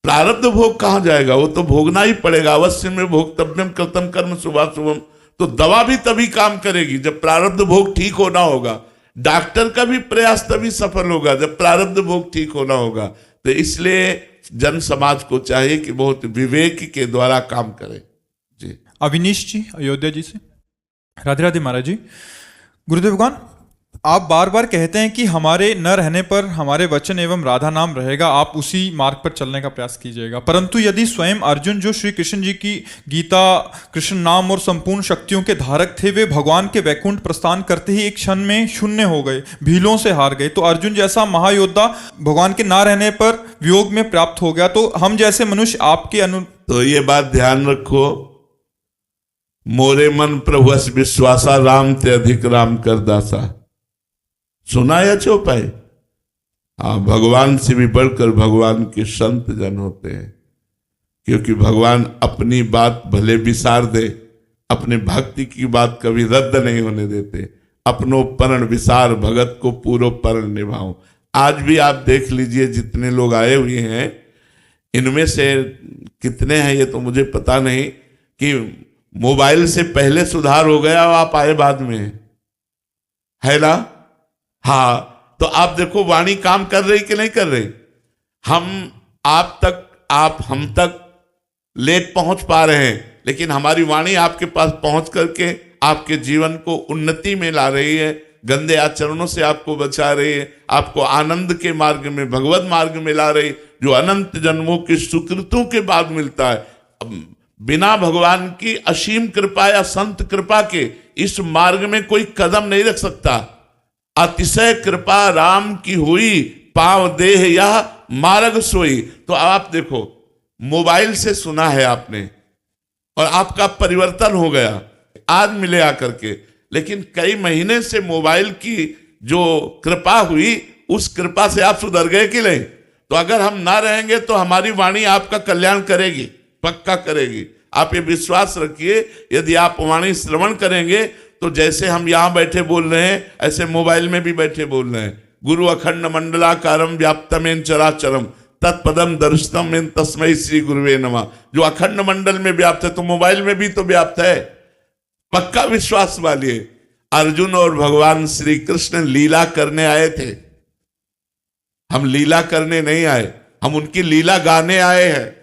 प्रारब्ध भोग कहां जाएगा, वो तो भोगना ही पड़ेगा। अवश्य में भोक्तव्यम कृतम कर्म शुभाशुभम। तो दवा भी तभी काम करेगी जब प्रारब्ध भोग ठीक होना होगा। डॉक्टर का भी प्रयास तभी सफल होगा जब प्रारब्ध भोग ठीक होना होगा। तो इसलिए जन समाज को चाहिए कि बहुत विवेक के द्वारा काम करे। जी अविनीश जी अयोध्या जी से। राधे राधे महाराज जी। गुरुदेव भगवान, आप बार बार कहते हैं कि हमारे न रहने पर हमारे वचन एवं राधा नाम रहेगा, आप उसी मार्ग पर चलने का प्रयास कीजिएगा। परंतु यदि स्वयं अर्जुन जो श्री कृष्ण जी की गीता, कृष्ण नाम और संपूर्ण शक्तियों के धारक थे, वे भगवान के वैकुंठ प्रस्थान करते ही एक क्षण में शून्य हो गए, भीलों से हार गए, तो अर्जुन जैसा महायोद्धा भगवान के ना रहने पर वियोग में प्राप्त हो गया, तो हम जैसे मनुष्य आपके तो ये बात ध्यान रखो, मोरे मन प्रभुस विश्वासा, राम ते अधिक राम कर दासा। सुना या चौपाई? हाँ, भगवान से भी बढ़कर भगवान के संत जन होते हैं, क्योंकि भगवान अपनी बात भले विसार दे, अपने भक्ति की बात कभी रद्द नहीं होने देते। अपनो परण विसार भगत को पूरो परण निभाओ। आज भी आप देख लीजिए जितने लोग आए हुए हैं, इनमें से कितने हैं ये तो मुझे पता नहीं कि मोबाइल से पहले सुधार हो गया और आप आए बाद में, है ना? हाँ, तो आप देखो वाणी काम कर रही कि नहीं कर रही। हम आप तक, आप हम तक लेट पहुंच पा रहे हैं, लेकिन हमारी वाणी आपके पास पहुंच करके आपके जीवन को उन्नति में ला रही है, गंदे आचरणों से आपको बचा रही है, आपको आनंद के मार्ग में, भगवत मार्ग में ला रही, जो अनंत जन्मों की सुकृतों के बाद मिलता है। बिना भगवान की असीम कृपा या संत कृपा के इस मार्ग में कोई कदम नहीं रख सकता। अतिशय कृपा राम की हुई, पांव देह यह मार्ग सोई। तो आप देखो, मोबाइल से सुना है आपने और आपका परिवर्तन हो गया, आज मिले आकर के, लेकिन कई महीने से मोबाइल की जो कृपा हुई उस कृपा से आप सुधर गए कि नहीं? तो अगर हम ना रहेंगे तो हमारी वाणी आपका कल्याण करेगी, पक्का करेगी। आप ये विश्वास रखिए, यदि आप वाणी श्रवण करेंगे तो जैसे हम यहाँ बैठे बोल रहे हैं ऐसे मोबाइल में भी बैठे बोल रहे हैं। गुरु अखंड मंडलाकारम व्याप्तमेन चराचरम तत्पदम दर्शनम तस्मै श्री गुरुवे नमः। जो अखंड मंडल में व्याप्त है तो मोबाइल में भी तो व्याप्त है। पक्का विश्वास वालिए। अर्जुन और भगवान श्री कृष्ण लीला करने आए थे। हम लीला करने नहीं आए, हम उनकी लीला गाने आए हैं।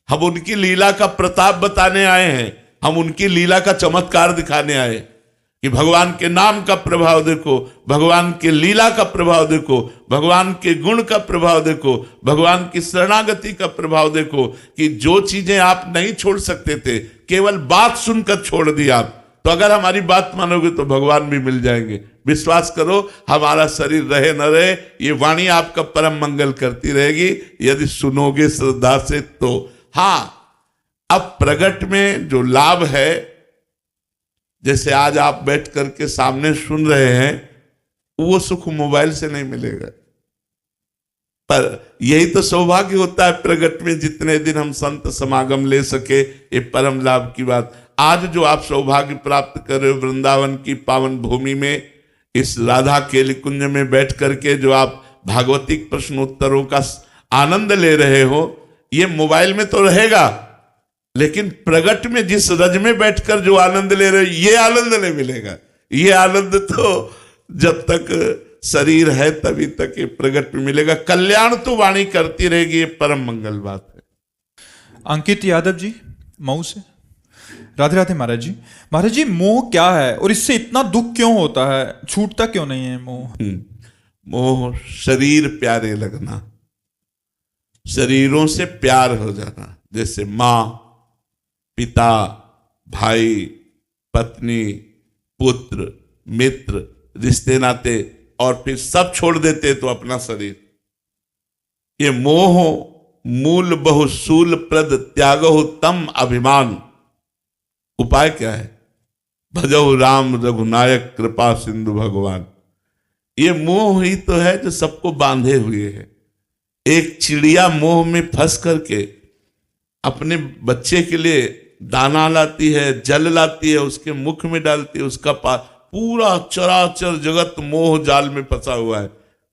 हम उनकी लीला का प्रताप बताने आए हैं। हम उनकी लीला का चमत्कार दिखाने आए कि भगवान के नाम का प्रभाव देखो, भगवान के लीला का प्रभाव देखो, भगवान के गुण का प्रभाव देखो, भगवान की शरणागति का प्रभाव देखो कि जो चीजें आप नहीं छोड़ सकते थे, केवल बात सुनकर छोड़ दी आप, तो अगर हमारी बात मानोगे तो भगवान भी मिल जाएंगे। विश्वास करो, हमारा शरीर रहे न रहे, ये वाणी आपका परम मंगल करती रहेगी यदि सुनोगे श्रद्धा से। तो हाँ, अब प्रगट में जो लाभ है, जैसे आज आप बैठ करके सामने सुन रहे हैं, वो सुख मोबाइल से नहीं मिलेगा। पर यही तो सौभाग्य होता है प्रगट में, जितने दिन हम संत समागम ले सके, ये परम लाभ की बात। आज जो आप सौभाग्य प्राप्त कर रहे हो वृंदावन की पावन भूमि में, इस राधा केली कुंज में बैठ करके जो आप भागवतिक प्रश्नोत्तरों का आनंद ले रहे हो, ये मोबाइल में तो रहेगा, लेकिन प्रगट में जिस रज में बैठकर जो आनंद ले रहे हो, ये आनंद नहीं मिलेगा। ये आनंद तो जब तक शरीर है तभी तक ये प्रगट में मिलेगा। कल्याण तो वाणी करती रहेगी, ये परम मंगल बात है। अंकित यादव जी मऊ से। राधे राधे महाराज जी। महाराज जी, मोह क्या है और इससे इतना दुख क्यों होता है, छूटता क्यों नहीं है मोह? मोह शरीर प्यारे लगना, शरीरों से प्यार हो जाना। जैसे माँ, पिता, भाई, पत्नी, पुत्र, मित्र, रिश्ते नाते, और फिर सब छोड़ देते तो अपना शरीर। ये मोह मूल बहुसूल प्रद त्यागो तम अभिमान। उपाय क्या है? भजो राम रघुनायक कृपा सिंधु भगवान। ये मोह ही तो है जो सबको बांधे हुए है। एक चिड़िया मोह में फंस करके अपने बच्चे के लिए दाना लाती है, जल लाती है, उसके मुख में डालती है, उसका पूरा चराचर जगत मोह जाल में फंसा हुआ है।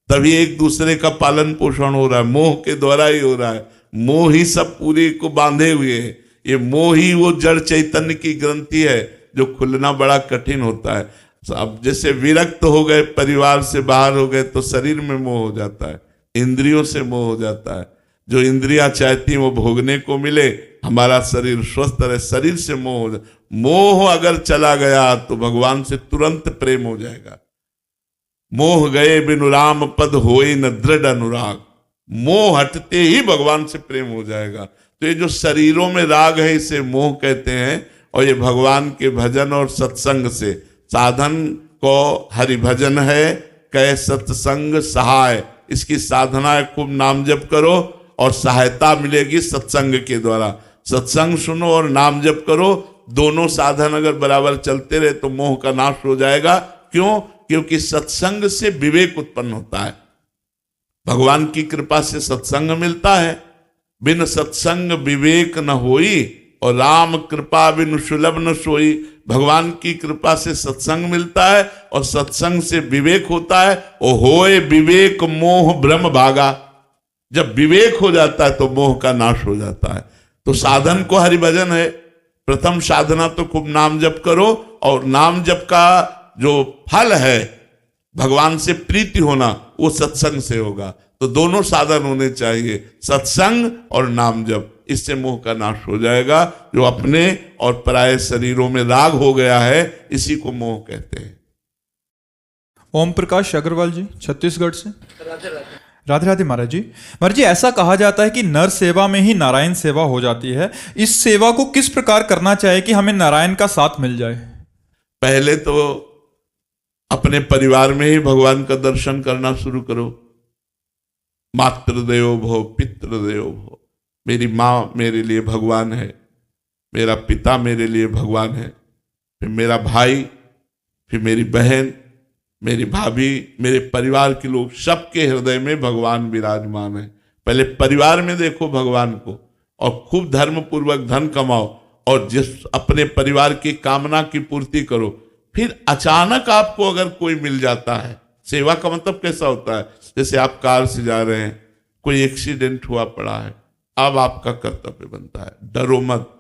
तभी एक दूसरे का पालन पोषण हो रहा है, मोह के द्वारा ही हो रहा है। मोह ही सब पूरे को बांधे हुए है। ये मोह ही वो जड़ चैतन्य की ग्रंथि है जो खुलना बड़ा कठिन होता है। अब जैसे विरक्त हो गए, परिवार से बाहर हो गए, तो शरीर में मोह हो जाता है, इंद्रियों से मोह हो जाता है। जो इंद्रियां चाहती वो भोगने को मिले, हमारा शरीर स्वस्थ रहे, शरीर से मोह हो जाए। मोह अगर चला गया तो भगवान से तुरंत प्रेम हो जाएगा। मोह गए बिनु राम पद होए न दृढ़ अनुराग। मोह हटते ही भगवान से प्रेम हो जाएगा। तो ये जो शरीरों में राग है, इसे मोह कहते हैं। और ये भगवान के भजन और सत्संग से साधन को हरि भजन है, कै सत्संग सहाय। इसकी साधना है, खूब नाम जप करो और सहायता मिलेगी सत्संग के द्वारा। सत्संग सुनो और नाम जप करो, दोनों साधन अगर बराबर चलते रहे तो मोह का नाश हो जाएगा। क्यों? क्योंकि सत्संग से विवेक उत्पन्न होता है। भगवान की कृपा से सत्संग मिलता है। बिन सत्संग विवेक न होई और राम कृपा बिन सुलभ न सोई। भगवान की कृपा से सत्संग मिलता है और सत्संग से विवेक होता है। और होए विवेक मोह भ्रम भागा। जब विवेक हो जाता है तो मोह का नाश हो जाता है। तो साधन को हरि भजन है। प्रथम साधना तो खूब नाम जप करो, और नाम जप का जो फल है भगवान से प्रीति होना, वो सत्संग से होगा। तो दोनों साधन होने चाहिए, सत्संग और नाम जप। इससे मोह का नाश हो जाएगा। जो अपने और पराये शरीरों में राग हो गया है, इसी को मोह कहते हैं। ओम प्रकाश अग्रवाल जी छत्तीसगढ़ से। राधे राधे महाराज जी। महाराज जी, ऐसा कहा जाता है कि नर सेवा में ही नारायण सेवा हो जाती है। इस सेवा को किस प्रकार करना चाहिए कि हमें नारायण का साथ मिल जाए? पहले तो अपने परिवार में ही भगवान का दर्शन करना शुरू करो। मातृदेवो भव पितृदेवो भव। मेरी माँ मेरे लिए भगवान है, मेरा पिता मेरे लिए भगवान है, फिर मेरा भाई, फिर मेरी बहन, मेरी भाभी, मेरे परिवार के लोग, सबके हृदय में भगवान विराजमान है। पहले परिवार में देखो भगवान को, और खूब धर्म पूर्वक धन कमाओ और जिस अपने परिवार की कामना की पूर्ति करो। फिर अचानक आपको अगर कोई मिल जाता है, सेवा का मतलब कैसा होता है, जैसे आप कार से जा रहे हैं, कोई एक्सीडेंट हुआ पड़ा है, अब आपका कर्तव्य बनता है, डरो मत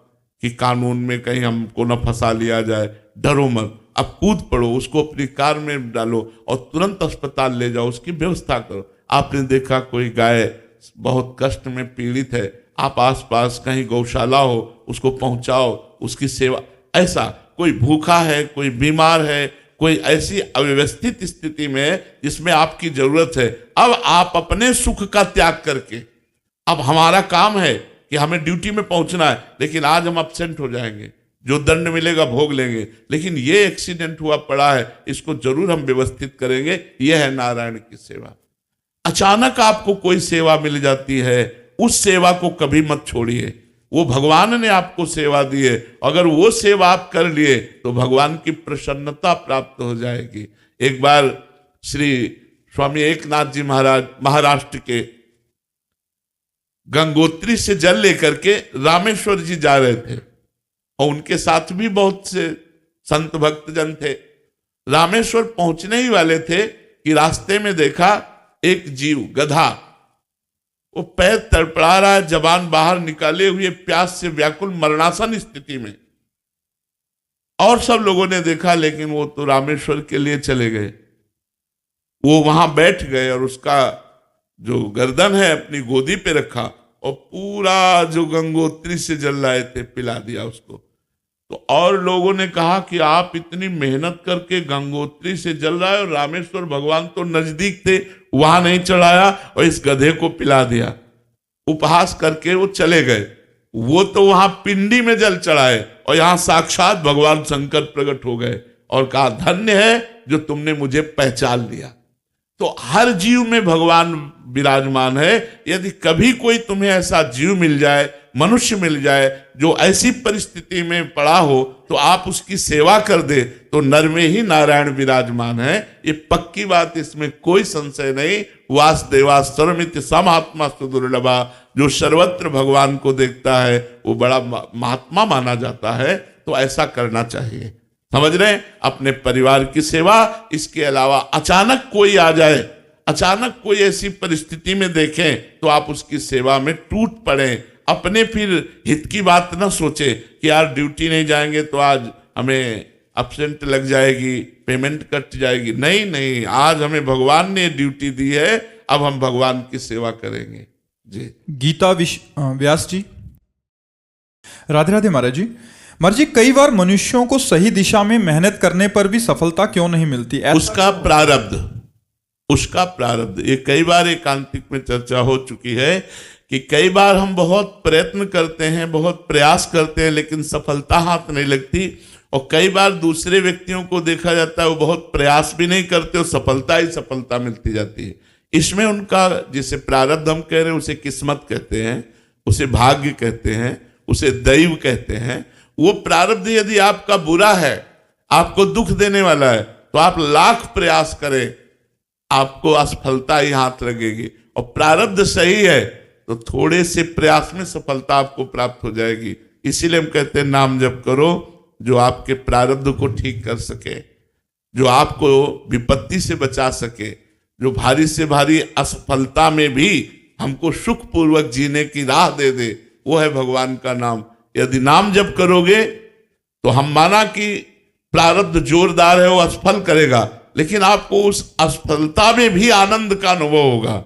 कि कानून में कहीं हमको न फंसा लिया जाए, डरो मत, अब कूद पड़ो, उसको अपनी कार में डालो और तुरंत अस्पताल ले जाओ, उसकी व्यवस्था करो। आपने देखा कोई गाय बहुत कष्ट में पीड़ित है, आप आसपास कहीं गौशाला हो, उसको पहुंचाओ, उसकी सेवा। ऐसा कोई भूखा है, कोई बीमार है, कोई ऐसी अव्यवस्थित स्थिति में जिसमें आपकी जरूरत है, अब आप अपने सुख का त्याग करके, अब हमारा काम है कि हमें ड्यूटी में पहुंचना है, लेकिन आज हम एब्सेंट हो जाएंगे, जो दंड मिलेगा भोग लेंगे, लेकिन ये एक्सीडेंट हुआ पड़ा है, इसको जरूर हम व्यवस्थित करेंगे। यह है नारायण की सेवा। अचानक आपको कोई सेवा मिल जाती है, उस सेवा को कभी मत छोड़िए। वो भगवान ने आपको सेवा दी है, अगर वो सेवा आप कर लिए तो भगवान की प्रसन्नता प्राप्त हो जाएगी। एक बार श्री स्वामी एकनाथ जी महाराज महाराष्ट्र के गंगोत्री से जल लेकर के रामेश्वर जी जा रहे थे और उनके साथ भी बहुत से संत भक्तजन थे। रामेश्वर पहुंचने ही वाले थे कि रास्ते में देखा एक जीव गधा, वो पैर तड़पड़ा रहा है, जबान बाहर निकाले हुए, प्यास से व्याकुल मरणासन स्थिति में। और सब लोगों ने देखा, लेकिन वो तो रामेश्वर के लिए चले गए। वो वहां बैठ गए और उसका जो गर्दन है अपनी गोदी पे रखा और पूरा जो गंगोत्री से जल लाए थे पिला दिया उसको। तो और लोगों ने कहा कि आप इतनी मेहनत करके गंगोत्री से जल रहा है और रामेश्वर भगवान तो नजदीक थे, वहां नहीं चढ़ाया और इस गधे को पिला दिया। उपहास करके वो चले गए। वो तो वहां पिंडी में जल चढ़ाए और यहां साक्षात भगवान शंकर प्रकट हो गए और कहा धन्य है जो तुमने मुझे पहचान लिया। तो हर जीव में भगवान विराजमान है। यदि कभी कोई तुम्हें ऐसा जीव मिल जाए, मनुष्य मिल जाए जो ऐसी परिस्थिति में पड़ा हो, तो आप उसकी सेवा कर दे तो नर में ही नारायण विराजमान है। ये पक्की बात, इसमें कोई संशय नहीं। वासुदेवा सर्वमिति समात्मा सुदुर्लभा, जो सर्वत्र भगवान को देखता है वो बड़ा महात्मा माना जाता है। तो ऐसा करना चाहिए, समझ रहे हैं, अपने परिवार की सेवा। इसके अलावा अचानक कोई आ जाए, अचानक कोई ऐसी परिस्थिति में देखें तो आप उसकी सेवा में टूट पड़े। अपने फिर हित की बात ना सोचे कि यार ड्यूटी नहीं जाएंगे तो आज हमें एब्सेंट लग जाएगी, पेमेंट कट जाएगी। नहीं नहीं, आज हमें भगवान ने ड्यूटी दी है, अब हम भगवान की सेवा करेंगे। जी गीता व्यास जी। राधे राधे महाराज जी। महाराज जी, कई बार मनुष्यों को सही दिशा में मेहनत करने पर भी सफलता क्यों नहीं मिलती? उसका प्रारब्ध ये कई बार एकांतिक में चर्चा हो चुकी है कि कई बार हम बहुत प्रयत्न करते हैं, बहुत प्रयास करते हैं, लेकिन सफलता हाथ नहीं लगती। और कई बार दूसरे व्यक्तियों को देखा जाता है वो बहुत प्रयास भी नहीं करते और सफलता ही सफलता मिलती जाती है। इसमें उनका जिसे प्रारब्ध हम कह रहे हैं उसे किस्मत कहते हैं, उसे भाग्य कहते हैं, उसे दैव कहते हैं। वो प्रारब्ध यदि आपका बुरा है, आपको दुख देने वाला है, तो आप लाख प्रयास करें, आपको असफलता ही हाथ लगेगी। और प्रारब्ध सही है तो थोड़े से प्रयास में सफलता आपको प्राप्त हो जाएगी। इसीलिए हम कहते हैं नाम जप करो जो आपके प्रारब्ध को ठीक कर सके, जो आपको विपत्ति से बचा सके, जो भारी से भारी असफलता में भी हमको सुखपूर्वक जीने की राह दे दे। वो है भगवान का नाम। यदि नाम जप करोगे तो हम माना कि प्रारब्ध जोरदार है, वो असफल करेगा, लेकिन आपको उस असफलता में भी आनंद का अनुभव होगा।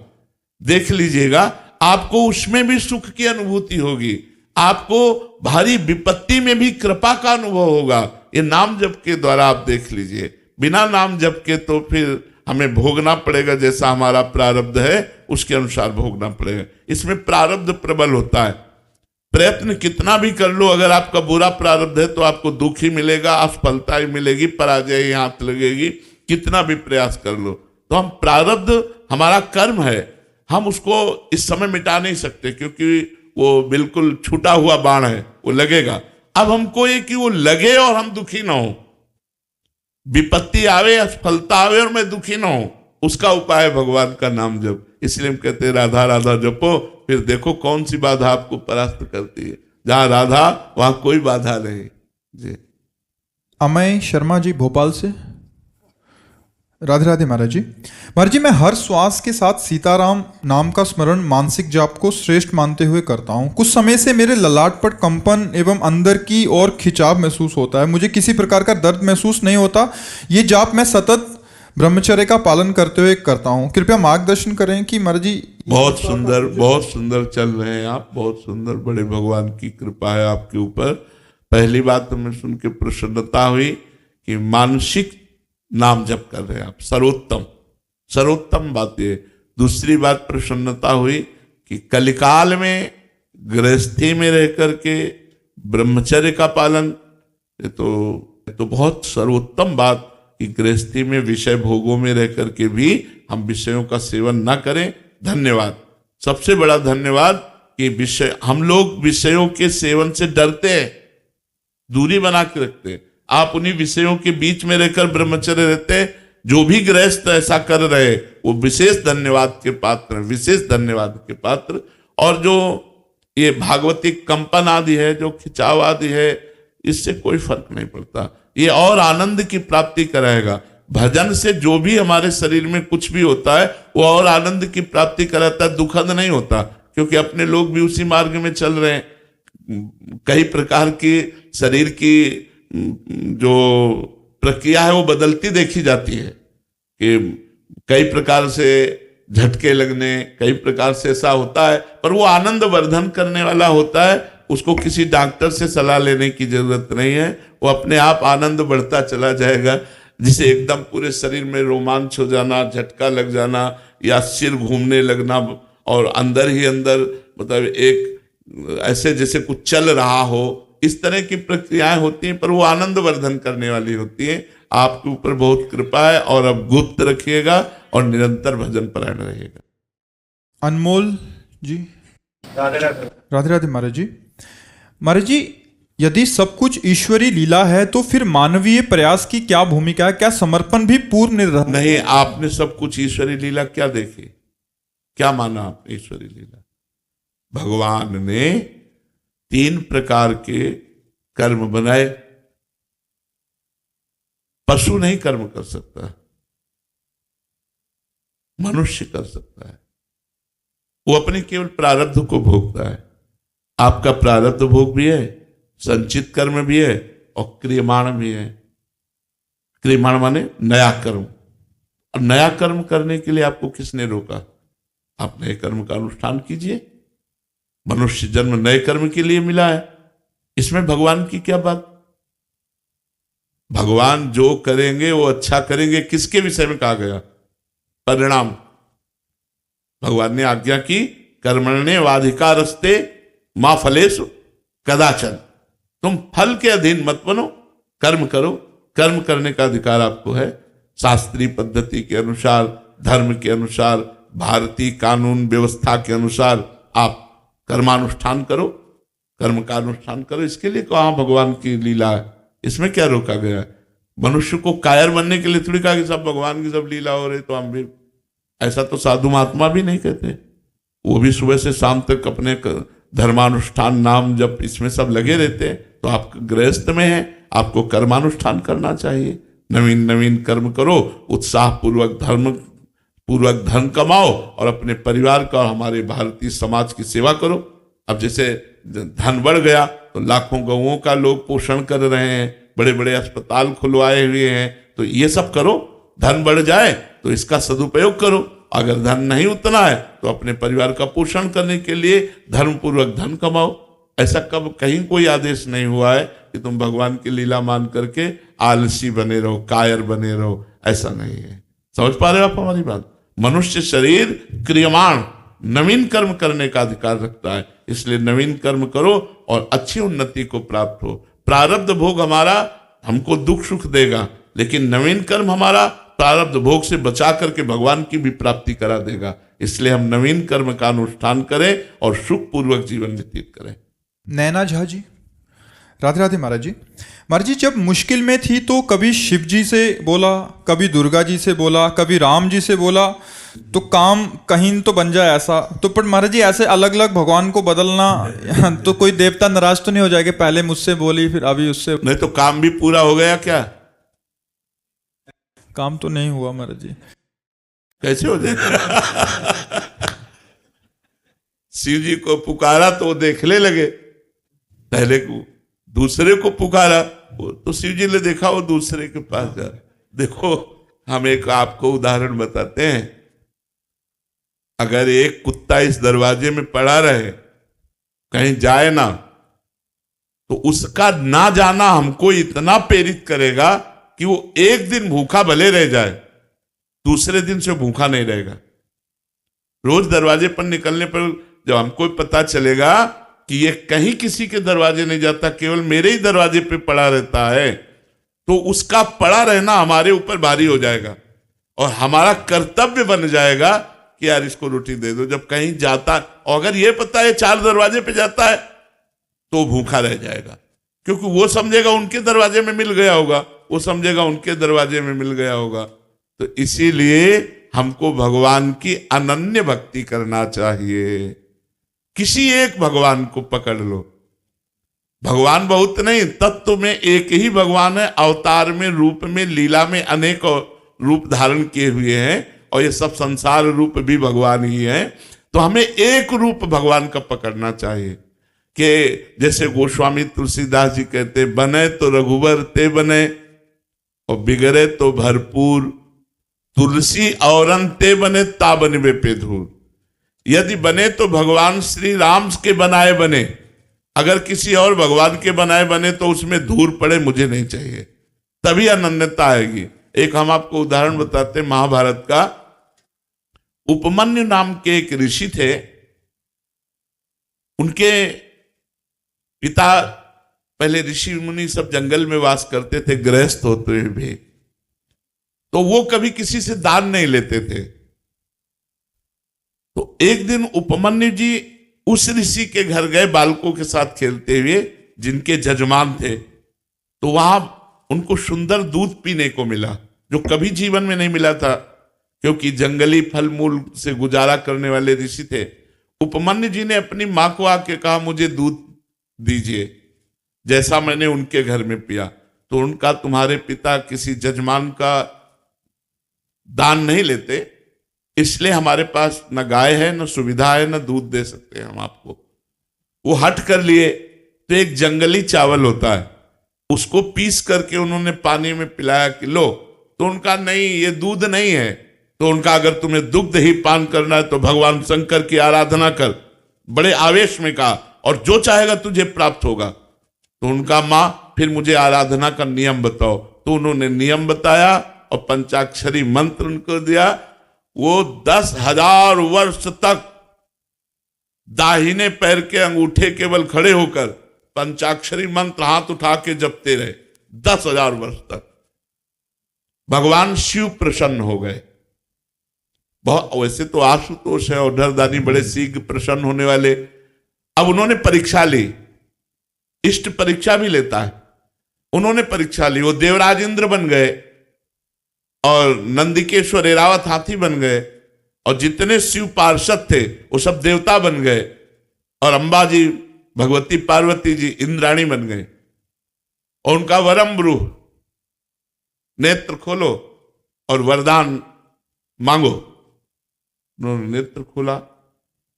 देख लीजिएगा, आपको उसमें भी सुख की अनुभूति होगी, आपको भारी विपत्ति में भी कृपा का अनुभव होगा। ये नाम जप के द्वारा आप देख लीजिए। बिना नाम जप के तो फिर हमें भोगना पड़ेगा, जैसा हमारा प्रारब्ध है उसके अनुसार भोगना पड़ेगा। इसमें प्रारब्ध प्रबल होता है। प्रयत्न कितना भी कर लो, अगर आपका बुरा प्रारब्ध है तो आपको दुख ही मिलेगा, असफलता ही मिलेगी, पराजय ही हाथ लगेगी, कितना भी प्रयास कर लो। तो हम प्रारब्ध हमारा कर्म है, हम उसको इस समय मिटा नहीं सकते, क्योंकि वो बिल्कुल छूटा हुआ बाण है, वो लगेगा। अब हमको ये कि वो लगे और हम दुखी ना हो, विपत्ति आवे, असफलता आवे और मैं दुखी ना हो, उसका उपाय है भगवान का नाम जप। इसलिए हम कहते हैं राधा राधा जपो, फिर देखो कौन सी बाधा आपको परास्त करती है। जहां राधा वहां कोई बाधा नहीं। जी अमय शर्मा जी भोपाल से। राधे राधे महाराज जी। महाराज जी, मैं हर श्वास के साथ सीताराम नाम का स्मरण मानसिक जाप को श्रेष्ठ मानते हुए करता हूँ। कुछ समय से मेरे ललाट पर कंपन एवं अंदर की ओर खिंचाव महसूस होता है। मुझे किसी प्रकार का दर्द महसूस नहीं होता। ये जाप मैं सतत ब्रह्मचर्य का पालन करते हुए करता हूँ। कृपया मार्गदर्शन करें कि महाराज जी। बहुत सुंदर चल रहे हैं आप, बहुत सुंदर। बड़े भगवान की कृपा है आपके ऊपर। पहली बात तो मैं सुन के प्रसन्नता हुई कि मानसिक नाम जप कर रहे हैं आप, सर्वोत्तम बात ये। दूसरी बात प्रसन्नता हुई कि कलिकाल में गृहस्थी में रह करके ब्रह्मचर्य का पालन, ये तो बहुत सर्वोत्तम बात कि गृहस्थी में विषय भोगों में रह करके भी हम विषयों का सेवन ना करें। धन्यवाद, सबसे बड़ा धन्यवाद कि हम लोग विषयों के सेवन से डरते हैं, दूरी बना के रखते हैं। आप उन्हीं विषयों के बीच में रहकर ब्रह्मचर्य रहते हैं। जो भी गृहस्थ ऐसा कर रहे वो विशेष धन्यवाद के पात्र, विशेष धन्यवाद के पात्र। और जो ये भागवतिक कंपन आदि है, जो खिंचाव आदि है, इससे कोई फर्क नहीं पड़ता। ये और आनंद की प्राप्ति कराएगा। भजन से जो भी हमारे शरीर में कुछ भी होता है वो और आनंद की प्राप्ति कराता है, दुखद नहीं होता। क्योंकि अपने लोग भी उसी मार्ग में चल रहे हैं। कई प्रकार की शरीर की जो प्रक्रिया है वो बदलती देखी जाती है कि कई प्रकार से झटके लगने, कई प्रकार से ऐसा होता है, पर वो आनंद वर्धन करने वाला होता है। उसको किसी डॉक्टर से सलाह लेने की जरूरत नहीं है, वो अपने आप आनंद बढ़ता चला जाएगा। जिसे एकदम पूरे शरीर में रोमांच हो जाना, झटका लग जाना या सिर घूमने लगना और अंदर ही अंदर मतलब एक ऐसे जैसे कुछ चल रहा हो, इस तरह की प्रक्रियाएं होती हैं, पर वो आनंद वर्धन करने वाली होती हैं। आपके ऊपर बहुत कृपा है और अब गुप्त रखिएगा और निरंतर भजन परायण रहिएगा। अनमोल जी। राधे राधे। राधे राधे महाराज जी। महाराज जी, यदि सब कुछ ईश्वरी लीला है तो फिर मानवीय प्रयास की क्या भूमिका है? क्या समर्पण भी पूर्व निर्धारित नहीं? आपने सब कुछ ईश्वरी लीला क्या देखी, क्या माना आपने ईश्वरी लीला? भगवान ने 3 प्रकार के कर्म बनाए। पशु नहीं कर्म कर सकता, मनुष्य कर सकता है। वो अपने केवल प्रारब्ध को भोगता है। आपका प्रारब्ध भोग भी है, संचित कर्म भी है और क्रियमाण भी है। क्रियमाण माने नया कर्म। और नया कर्म करने के लिए आपको किसने रोका? आप नए कर्म का अनुष्ठान कीजिए। मनुष्य जन्म नए कर्म के लिए मिला है, इसमें भगवान की क्या बात? भगवान जो करेंगे वो अच्छा करेंगे। किसके विषय में कहा गया? परिणाम। भगवान ने आज्ञा की, कर्मण्येवाधिकारस्ते मा फलेषु कदाचन। तुम फल के अधीन मत बनो, कर्म करो। कर्म करने का अधिकार आपको है। शास्त्रीय पद्धति के अनुसार, धर्म के अनुसार, भारतीय कानून व्यवस्था के अनुसार आप कर्मानुष्ठान करो, कर्म का अनुष्ठान करो। इसके लिए कहाँ भगवान की लीला है? इसमें क्या रोका गया है? मनुष्य को कायर बनने के लिए थोड़ी कहा कि सब भगवान की सब लीला हो रही तो हम भी। ऐसा तो साधु महात्मा भी नहीं कहते। वो भी सुबह से शाम तक अपने धर्मानुष्ठान, नाम जप, इसमें सब लगे रहते हैं। तो आप गृहस्थ में हैं, आपको कर्मानुष्ठान करना चाहिए। नवीन नवीन कर्म करो, उत्साह पूर्वक धन कमाओ और अपने परिवार का और हमारे भारतीय समाज की सेवा करो। अब जैसे धन बढ़ गया तो लाखों गौओं का लोग पोषण कर रहे हैं, बड़े बड़े अस्पताल खुलवाए हुए हैं। तो ये सब करो। धन बढ़ जाए तो इसका सदुपयोग करो। अगर धन नहीं उतना है तो अपने परिवार का पोषण करने के लिए धर्मपूर्वक धन कमाओ। ऐसा कब कहीं कोई आदेश नहीं हुआ है कि तुम भगवान की लीला मान करके आलसी बने रहो, कायर बने रहो। ऐसा नहीं है। समझ पा रहे हो आप हमारी बात? मनुष्य शरीर क्रियमाण, नवीन कर्म करने का अधिकार रखता है। इसलिए नवीन कर्म करो और अच्छी उन्नति को प्राप्त हो। प्रारब्ध भोग हमारा हमको दुख सुख देगा, लेकिन नवीन कर्म हमारा प्रारब्ध भोग से बचा करके भगवान की भी प्राप्ति करा देगा। इसलिए हम नवीन कर्म का अनुष्ठान करें और सुख पूर्वक जीवन व्यतीत करें। नैना झा जी। राधे राधे महाराज जी। महाराज जी, जब मुश्किल में थी तो कभी शिव जी से बोला, कभी दुर्गा जी से बोला, कभी राम जी से बोला, तो काम कहीं तो बन जाए ऐसा। तो पर महाराज जी ऐसे अलग अलग भगवान को बदलना तो कोई देवता नाराज तो नहीं हो जाएगा, पहले मुझसे बोली फिर अभी उससे? नहीं तो काम भी पूरा हो गया क्या? काम तो नहीं हुआ महाराज जी। कैसे हो जाएगा? शिव जी को पुकारा तो वो देखने लगे, पहले को दूसरे को पुकारा तो शिव जी ने देखा वो दूसरे के पास जा। देखो, हम एक आपको उदाहरण बताते हैं। अगर एक कुत्ता इस दरवाजे में पड़ा रहे, कहीं जाए ना, तो उसका ना जाना हमको इतना प्रेरित करेगा कि वो एक दिन भूखा भले रह जाए, दूसरे दिन से भूखा नहीं रहेगा। रोज दरवाजे पर निकलने पर जब हमको पता चलेगा कि ये कहीं किसी के दरवाजे नहीं जाता, केवल मेरे ही दरवाजे पे पड़ा रहता है, तो उसका पड़ा रहना हमारे ऊपर भारी हो जाएगा और हमारा कर्तव्य बन जाएगा कि यार इसको रोटी दे दो। जब कहीं जाता, और अगर ये पता है 4 दरवाजे पे जाता है, तो भूखा रह जाएगा, क्योंकि वो समझेगा उनके दरवाजे में मिल गया होगा, वो समझेगा उनके दरवाजे में मिल गया होगा। तो इसीलिए हमको भगवान की अनन्य भक्ति करना चाहिए। किसी एक भगवान को पकड़ लो। भगवान बहुत नहीं, तत्व में एक ही भगवान है। अवतार में, रूप में, लीला में अनेक रूप धारण किए हुए हैं, और ये सब संसार रूप भी भगवान ही है। तो हमें एक रूप भगवान का पकड़ना चाहिए कि जैसे गोस्वामी तुलसीदास जी कहते, बने तो रघुवर ते बने और बिगड़े तो भरपूर, तुलसी औरन ते बने ता बनवे पे धूर। यदि बने तो भगवान श्री राम के बनाए बने, अगर किसी और भगवान के बनाए बने तो उसमें धूल पड़े, मुझे नहीं चाहिए, तभी अनन्यता आएगी। एक हम आपको उदाहरण बताते, महाभारत का। उपमन्यु नाम के एक ऋषि थे, उनके पिता, पहले ऋषि मुनि सब जंगल में वास करते थे, गृहस्थ होते हुए भी, तो वो कभी किसी से दान नहीं लेते थे। तो एक दिन उपमन्यु जी उस ऋषि के घर गए बालकों के साथ खेलते हुए, जिनके जजमान थे। तो वहां उनको सुंदर दूध पीने को मिला, जो कभी जीवन में नहीं मिला था, क्योंकि जंगली फल मूल से गुजारा करने वाले ऋषि थे। उपमन्यु जी ने अपनी मां को आके कहा, मुझे दूध दीजिए जैसा मैंने उनके घर में पिया। तो उनका, तुम्हारे पिता किसी जजमान का दान नहीं लेते, इसलिए हमारे पास न गाय है, न सुविधा है, न दूध दे सकते हम आपको। वो हट कर लिए। तो एक जंगली चावल होता है, उसको पीस करके उन्होंने पानी में पिलाया कि लो। तो उनका, नहीं ये दूध नहीं है। तो उनका, अगर तुम्हें दुग्ध ही पान करना है तो भगवान शंकर की आराधना कर। बड़े आवेश में कहा, और जो चाहेगा तुझे प्राप्त होगा। तो उनका, माँ फिर मुझे आराधना का नियम बताओ। तो उन्होंने नियम बताया और पंचाक्षरी मंत्र उनको दिया। वो 10,000 वर्ष तक दाहिने पैर के अंगूठे केवल खड़े होकर पंचाक्षरी मंत्र हाथ उठा के जपते रहे 10,000 वर्ष तक। भगवान शिव प्रसन्न हो गए। बहुत, वैसे तो आशुतोष है और डरदानी बड़े शीघ्र प्रसन्न होने वाले। अब उन्होंने परीक्षा ली, इष्ट परीक्षा भी लेता है। उन्होंने परीक्षा ली, वो देवराज इंद्र बन गए और नंदिकेश्वर एरावत हाथी बन गए, और जितने शिव पार्षद थे वो सब देवता बन गए, और अंबा जी, भगवती पार्वती जी इंद्राणी बन गए। और उनका वरम ब्रूह, नेत्र खोलो और वरदान मांगो। उन्होंने नेत्र खोला,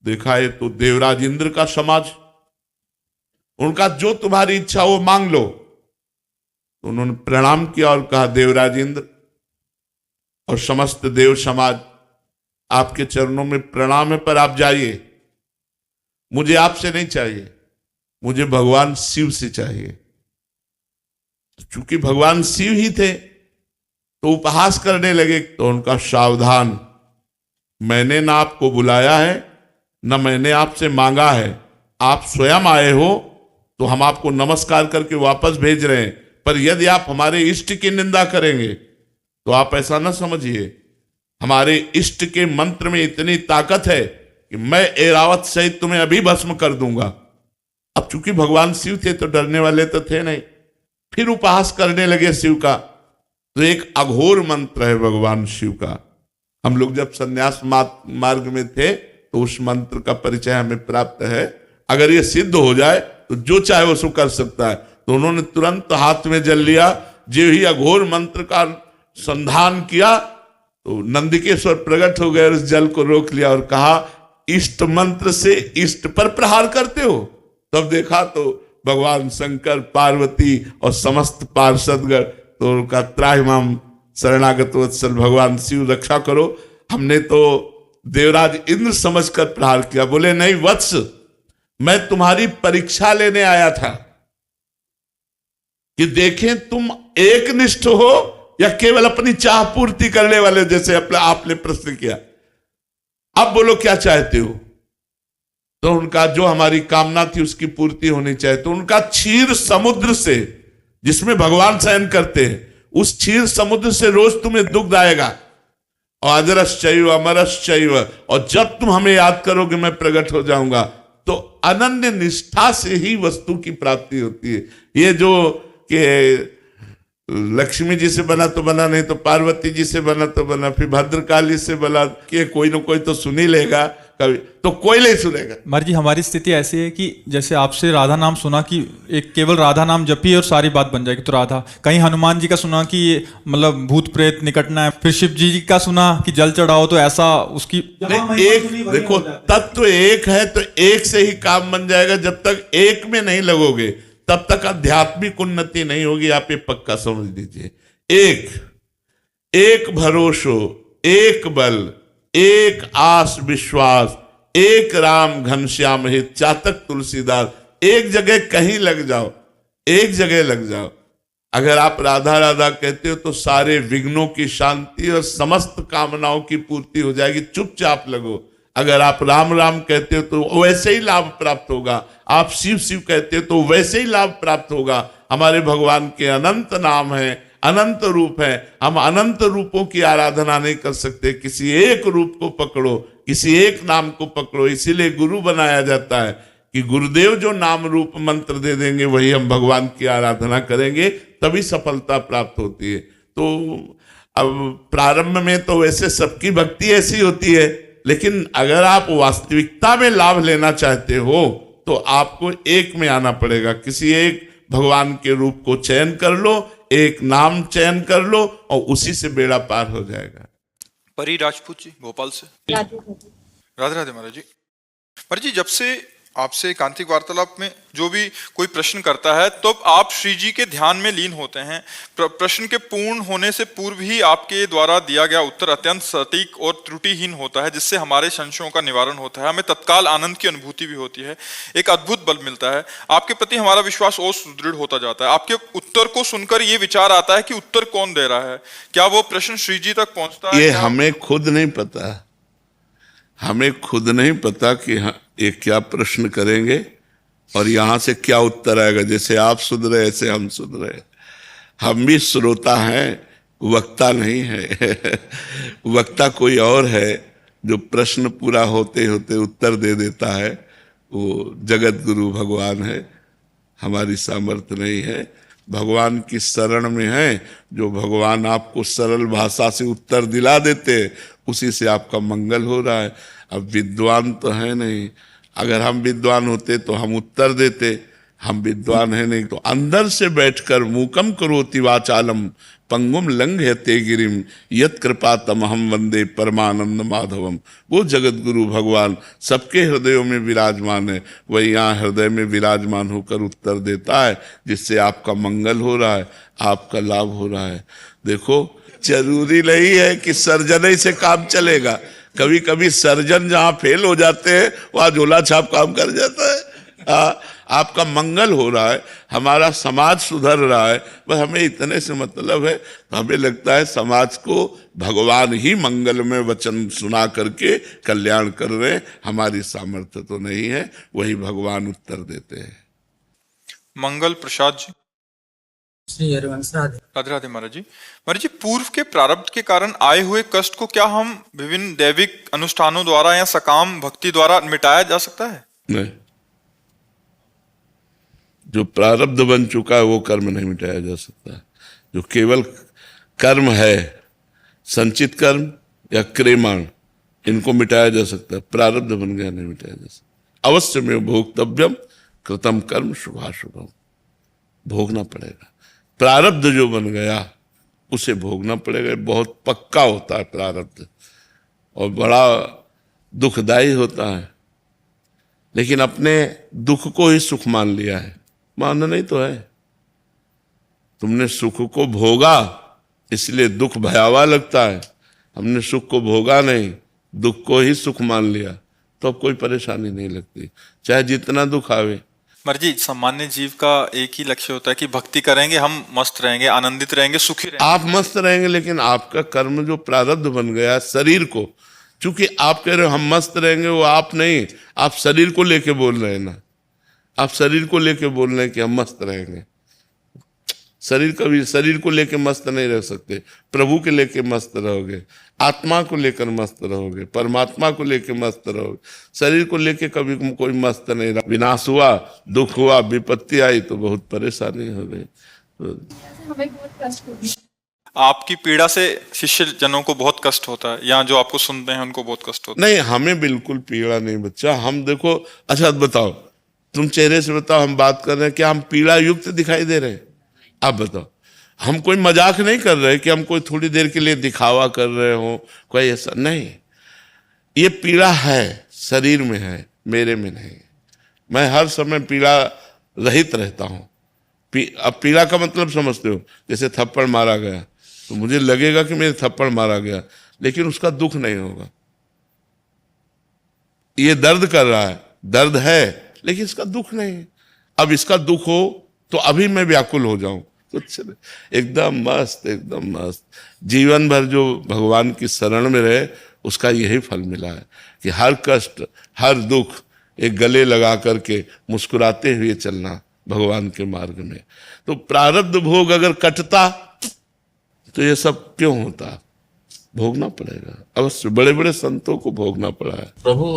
देखा है तो देवराज इंद्र का समाज। उनका, जो तुम्हारी इच्छा वो मांग लो। तो उन्होंने प्रणाम किया और कहा, देवराज इंद्र और समस्त देव समाज, आपके चरणों में प्रणाम है, पर आप जाइए, मुझे आपसे नहीं चाहिए, मुझे भगवान शिव से चाहिए। चूंकि भगवान शिव ही थे तो उपहास करने लगे। तो उनका, सावधान, मैंने ना आपको बुलाया है, न मैंने आपसे मांगा है, आप स्वयं आए हो तो हम आपको नमस्कार करके वापस भेज रहे हैं। पर यदि आप हमारे इष्ट की निंदा करेंगे तो आप ऐसा न समझिए, हमारे इष्ट के मंत्र में इतनी ताकत है कि मैं एरावत सहित तुम्हें अभी भस्म कर दूंगा। अब चूंकि भगवान शिव थे तो डरने वाले तो थे नहीं, फिर उपहास करने लगे शिव का। तो एक अघोर मंत्र है भगवान शिव का। हम लोग जब संन्यास मार्ग में थे तो उस मंत्र का परिचय हमें प्राप्त है। अगर ये सिद्ध हो जाए तो जो चाहे वो सो कर सकता है। तो उन्होंने तुरंत हाथ में जल लिया। जो ही अघोर मंत्र का संधान किया तो नंदिकेश्वर प्रकट हो गए और उस जल को रोक लिया और कहा, इष्ट मंत्र से इष्ट पर प्रहार करते हो? तब देखा तो भगवान शंकर, पार्वती और समस्त पार्षदगण तो उनका त्राहिमाम शरणागत वत्सल भगवान शिव रक्षा करो। हमने तो देवराज इंद्र समझकर प्रहार किया। बोले नहीं वत्स, मैं तुम्हारी परीक्षा लेने आया था कि देखें तुम एकनिष्ठ हो या केवल अपनी चाह पूर्ति करने वाले, जैसे आपने प्रश्न किया। अब बोलो क्या चाहते हो? तो उनका जो हमारी कामना थी उसकी पूर्ति होनी चाहिए। तो उनका क्षीर समुद्र से, जिसमें भगवान शयन करते हैं, उस क्षीर समुद्र से रोज तुम्हें दुग्ध आएगा। और अजरश्चैव अमरश्चैव, और जब तुम हमें याद करोगे मैं प्रकट हो जाऊंगा। तो अनन्य निष्ठा से ही वस्तु की प्राप्ति होती है। ये जो कि लक्ष्मी जी से बना तो बना, नहीं तो पार्वती जी से बना तो बना, फिर भद्रकाली से बना, कि कोई ना कोई तो सुन ही लेगा, कभी तो कोई नहीं सुनेगा। महाराज जी हमारी स्थिति ऐसी है कि जैसे आपसे राधा नाम सुना कि एक केवल राधा नाम जपिए और सारी बात बन जाएगी, तो राधा। कहीं हनुमान जी का सुना कि मतलब भूत प्रेत निकटना है, फिर शिव जी का सुना कि जल चढ़ाओ तो ऐसा उसकी एक देखो, तत्व एक है तो एक से ही काम बन जाएगा। जब तक एक में नहीं लगोगे तब तक आध्यात्मिक उन्नति नहीं होगी। आप ये पक्का समझ लीजिए। एक भरोसो, एक बल, एक आस विश्वास, एक राम घनश्याम हित, चातक तुलसीदास। एक जगह कहीं लग जाओ, एक जगह लग जाओ। अगर आप राधा राधा कहते हो तो सारे विघ्नों की शांति और समस्त कामनाओं की पूर्ति हो जाएगी। चुपचाप लगो। अगर आप राम राम कहते हो तो वैसे ही लाभ प्राप्त होगा। आप शिव शिव कहते हो तो वैसे ही लाभ प्राप्त होगा। हमारे भगवान के अनंत नाम है, अनंत रूप है। हम अनंत रूपों की आराधना नहीं कर सकते। किसी एक रूप को पकड़ो, किसी एक नाम को पकड़ो। इसीलिए गुरु बनाया जाता है कि गुरुदेव जो नाम रूप मंत्र दे देंगे वही हम भगवान की आराधना करेंगे, तभी सफलता प्राप्त होती है। तो अब प्रारंभ में तो वैसे सबकी भक्ति ऐसी होती है, लेकिन अगर आप वास्तविकता में लाभ लेना चाहते हो तो आपको एक में आना पड़ेगा। किसी एक भगवान के रूप को चयन कर लो, एक नाम चयन कर लो और उसी से बेड़ा पार हो जाएगा। परी राजपूत जी भोपाल से। राधे राधे महाराज जी। महाराज जी, जब से आपसे एकांतिक वार्तालाप में जो भी कोई प्रश्न करता है तो आप श्री जी के ध्यान में लीन होते हैं। प्रश्न के पूर्ण होने से पूर्व ही आपके द्वारा दिया गया उत्तर अत्यंत सटीक और त्रुटिहीन होता है, जिससे हमारे संशयों का निवारण होता है। हमें तत्काल आनंद की अनुभूति भी होती है, एक अद्भुत बल मिलता है। आपके प्रति हमारा विश्वास और सुदृढ़ होता जाता है। आपके उत्तर को सुनकर ये विचार आता है कि उत्तर कौन दे रहा है, क्या वो प्रश्न श्री जी तक पहुंचता है? ये हमें खुद नहीं पता। हमें खुद नहीं पता कि ये क्या प्रश्न करेंगे और यहां से क्या उत्तर आएगा। जैसे आप सुन रहे ऐसे हम सुन रहे। हम भी श्रोता हैं, वक्ता नहीं है। वक्ता कोई और है जो प्रश्न पूरा होते होते उत्तर दे देता है। वो जगत गुरु भगवान है। हमारी सामर्थ्य नहीं है। भगवान की शरण में है। जो भगवान आपको सरल भाषा से उत्तर दिला देते, उसी से आपका मंगल हो रहा है। अब विद्वान तो है नहीं। अगर हम विद्वान होते तो हम उत्तर देते। हम विद्वान है नहीं, तो अंदर से बैठकर मूकम करोति वाचालम पंगुम लंघयते गिरिम यत कृपा तमहम वंदे परमानंद माधवम। वो जगत गुरु भगवान सबके हृदयों में विराजमान है। वही यहाँ हृदय में विराजमान होकर उत्तर देता है, जिससे आपका मंगल हो रहा है, आपका लाभ हो रहा है। देखो, जरूरी नहीं है कि सर्जन ही से काम चलेगा। कभी कभी सर्जन जहां फेल हो जाते हैं वहां झोला छाप काम कर जाता है। आपका मंगल हो रहा है, हमारा समाज सुधर रहा है, बस हमें इतने से मतलब है। तो हमें लगता है समाज को भगवान ही मंगल में वचन सुना करके कल्याण कर रहे हैं। हमारी सामर्थ्य तो नहीं है, वही भगवान उत्तर देते हैं। मंगल प्रसाद जी। श्री हरिवंश राधे राधे महाराज जी। महाराज जी, पूर्व के प्रारब्ध के कारण आए हुए कष्ट को क्या हम विभिन्न दैविक अनुष्ठानों द्वारा या सकाम भक्ति द्वारा मिटाया जा सकता है? नहीं, जो प्रारब्ध बन चुका है वो कर्म नहीं मिटाया जा सकता। जो केवल कर्म है, संचित कर्म या क्रियमाण, इनको मिटाया जा सकता है। प्रारब्ध बन गया नहीं मिटाया जा सकता। अवश्य में भोक्तव्यम कृतम कर्म शुभाशुभम, भोगना पड़ेगा। प्रारब्ध जो बन गया उसे भोगना पड़ेगा। बहुत पक्का होता है प्रारब्ध और बड़ा दुखदाई होता है, लेकिन अपने दुख को ही सुख मान लिया है। मानना नहीं तो है, तुमने सुख को भोगा इसलिए दुख भयावह लगता है। हमने सुख को भोगा नहीं, दुख को ही सुख मान लिया, तो अब कोई परेशानी नहीं लगती, चाहे जितना दुख आवे। महाराज जी, सामान्य जीव का एक ही लक्ष्य होता है कि भक्ति करेंगे, हम मस्त रहेंगे, आनंदित रहेंगे, सुखी रहेंगे। आप मस्त रहेंगे, लेकिन आपका कर्म जो प्रारब्ध बन गया शरीर को, चूंकि आप कह रहे हो हम मस्त रहेंगे, वो आप नहीं, आप शरीर को लेके बोल रहे हैं ना। आप शरीर को लेके बोल रहे हैं कि हम मस्त रहेंगे। शरीर कभी शरीर को लेके मस्त नहीं रह सकते। प्रभु के लेके मस्त रहोगे, आत्मा को लेकर मस्त रहोगे, परमात्मा को लेके मस्त रहोगे। शरीर को लेके कभी कोई मस्त नहीं रहा। विनाश हुआ, दुख हुआ, विपत्ति आई तो बहुत परेशानी हो गई। आपकी पीड़ा से शिष्य जनों को बहुत कष्ट होता है, या जो आपको सुनते हैं उनको बहुत कष्ट होता है? नहीं, हमें बिल्कुल पीड़ा नहीं बच्चा। हम देखो, अच्छा बताओ, तुम चेहरे से बताओ, हम बात कर रहे हैं, क्या हम पीड़ा युक्त दिखाई दे रहे हैं? आप बताओ। हम कोई मजाक नहीं कर रहे कि हम कोई थोड़ी देर के लिए दिखावा कर रहे हो, कोई ऐसा नहीं। ये पीड़ा है, शरीर में है, मेरे में नहीं। मैं हर समय पीड़ा रहित रहता हूँ। अब पीड़ा का मतलब समझते हो? जैसे थप्पड़ मारा गया तो मुझे लगेगा कि मेरे थप्पड़ मारा गया, लेकिन उसका दुख नहीं होगा। ये दर्द कर रहा है, दर्द है, लेकिन इसका दुख नहीं है। अब इसका दुख हो तो अभी मैं व्याकुल हो जाऊं, कुछ नहीं, एकदम मस्त, एकदम मस्त। जीवन भर जो भगवान की शरण में रहे उसका यही फल मिला है कि हर कष्ट, हर दुख एक गले लगा करके मुस्कुराते हुए चलना भगवान के मार्ग में। तो प्रारब्ध भोग अगर कटता तो ये सब क्यों होता? भोगना पड़ेगा अवश्य। बड़े बड़े संतों को भोगना पड़ा है। प्रभु,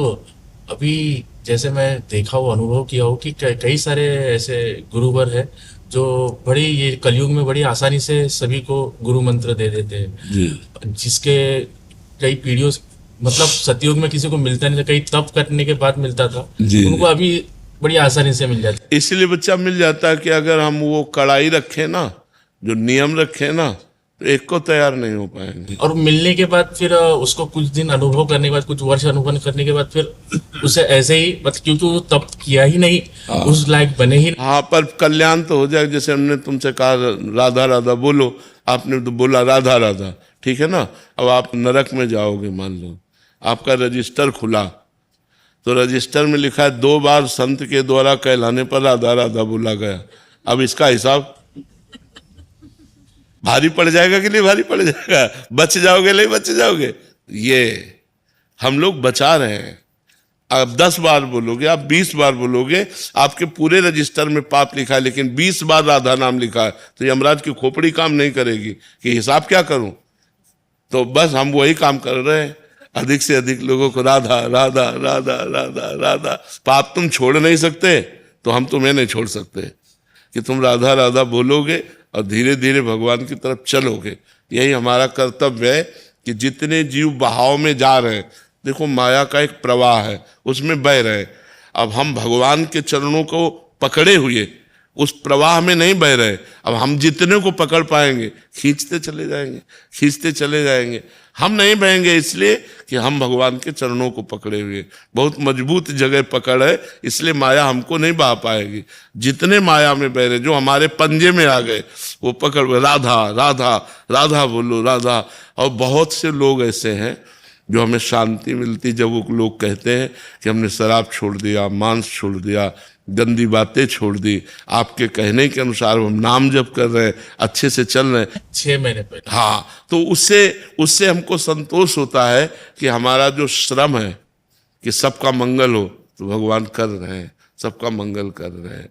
अभी जैसे मैं देखा हूँ, अनुभव किया हूँ कि कई सारे ऐसे गुरुवर है जो बड़ी, ये कलयुग में बड़ी आसानी से सभी को गुरु मंत्र दे देते हैं जी। जिसके कई पीढ़ियों, मतलब सतयुग में किसी को मिलता नहीं था, कई तप करने के बाद मिलता था, जी। उनको अभी बड़ी आसानी से मिल जाता है। इसलिए बच्चा मिल जाता है कि अगर हम वो कड़ाई रखें ना, जो नियम रखें ना, तो एक को तैयार नहीं हो पाएंगे। और मिलने के बाद फिर उसको कुछ दिन अनुभव करने के बाद, कुछ वर्ष अनुभव करने के बाद फिर उसे ऐसे ही, मतलब क्योंकि वो तप किया ही नहीं, उस लायक बने ही नहीं। हाँ, पर कल्याण तो हो जाए। जैसे हमने तुमसे कहा राधा राधा बोलो, आपने तो बोला राधा राधा, ठीक है ना। अब आप नरक में जाओगे, मान लो आपका रजिस्टर खुला, तो रजिस्टर में लिखा है 2 बार संत के द्वारा कहलाने पर राधा राधा बोला गया। अब इसका हिसाब भारी पड़ जाएगा कि नहीं भारी पड़ जाएगा? बच जाओगे नहीं बच जाओगे? ये हम लोग बचा रहे हैं। आप 10 बार बोलोगे, आप 20 बार बोलोगे, आपके पूरे रजिस्टर में पाप लिखा है, लेकिन 20 बार राधा नाम लिखा है, तो यमराज की खोपड़ी काम नहीं करेगी कि हिसाब क्या करूं। तो बस हम वही काम कर रहे हैं, अधिक से अधिक लोगों को राधा राधा राधा राधा राधा। पाप तुम छोड़ नहीं सकते तो हम तुम्हें नहीं छोड़ सकते कि तुम राधा राधा बोलोगे और धीरे धीरे भगवान की तरफ चलोगे। यही हमारा कर्तव्य है कि जितने जीव बहाव में जा रहे हैं, देखो माया का एक प्रवाह है, उसमें बह रहे हैं। अब हम भगवान के चरणों को पकड़े हुए उस प्रवाह में नहीं बह रहे। अब हम जितने को पकड़ पाएंगे खींचते चले जाएंगे, खींचते चले जाएंगे। हम नहीं बहेंगे इसलिए कि हम भगवान के चरणों को पकड़े हुए, बहुत मजबूत जगह पकड़ है, इसलिए माया हमको नहीं बहा पाएगी। जितने माया में बह रहे, जो हमारे पंजे में आ गए, वो पकड़ राधा राधा राधा बोलो राधा। और बहुत से लोग ऐसे हैं जो हमें शांति मिलती जब वो लोग कहते हैं कि हमने शराब छोड़ दिया, मांस छोड़ दिया, गंदी बातें छोड़ दी, आपके कहने के अनुसार हम नाम जप कर रहे हैं, अच्छे से चल रहे हैं। 6 महीने पहले। हाँ, तो उससे हमको संतोष होता है कि हमारा जो श्रम है कि सबका मंगल हो, तो भगवान कर रहे हैं, सबका मंगल कर रहे हैं।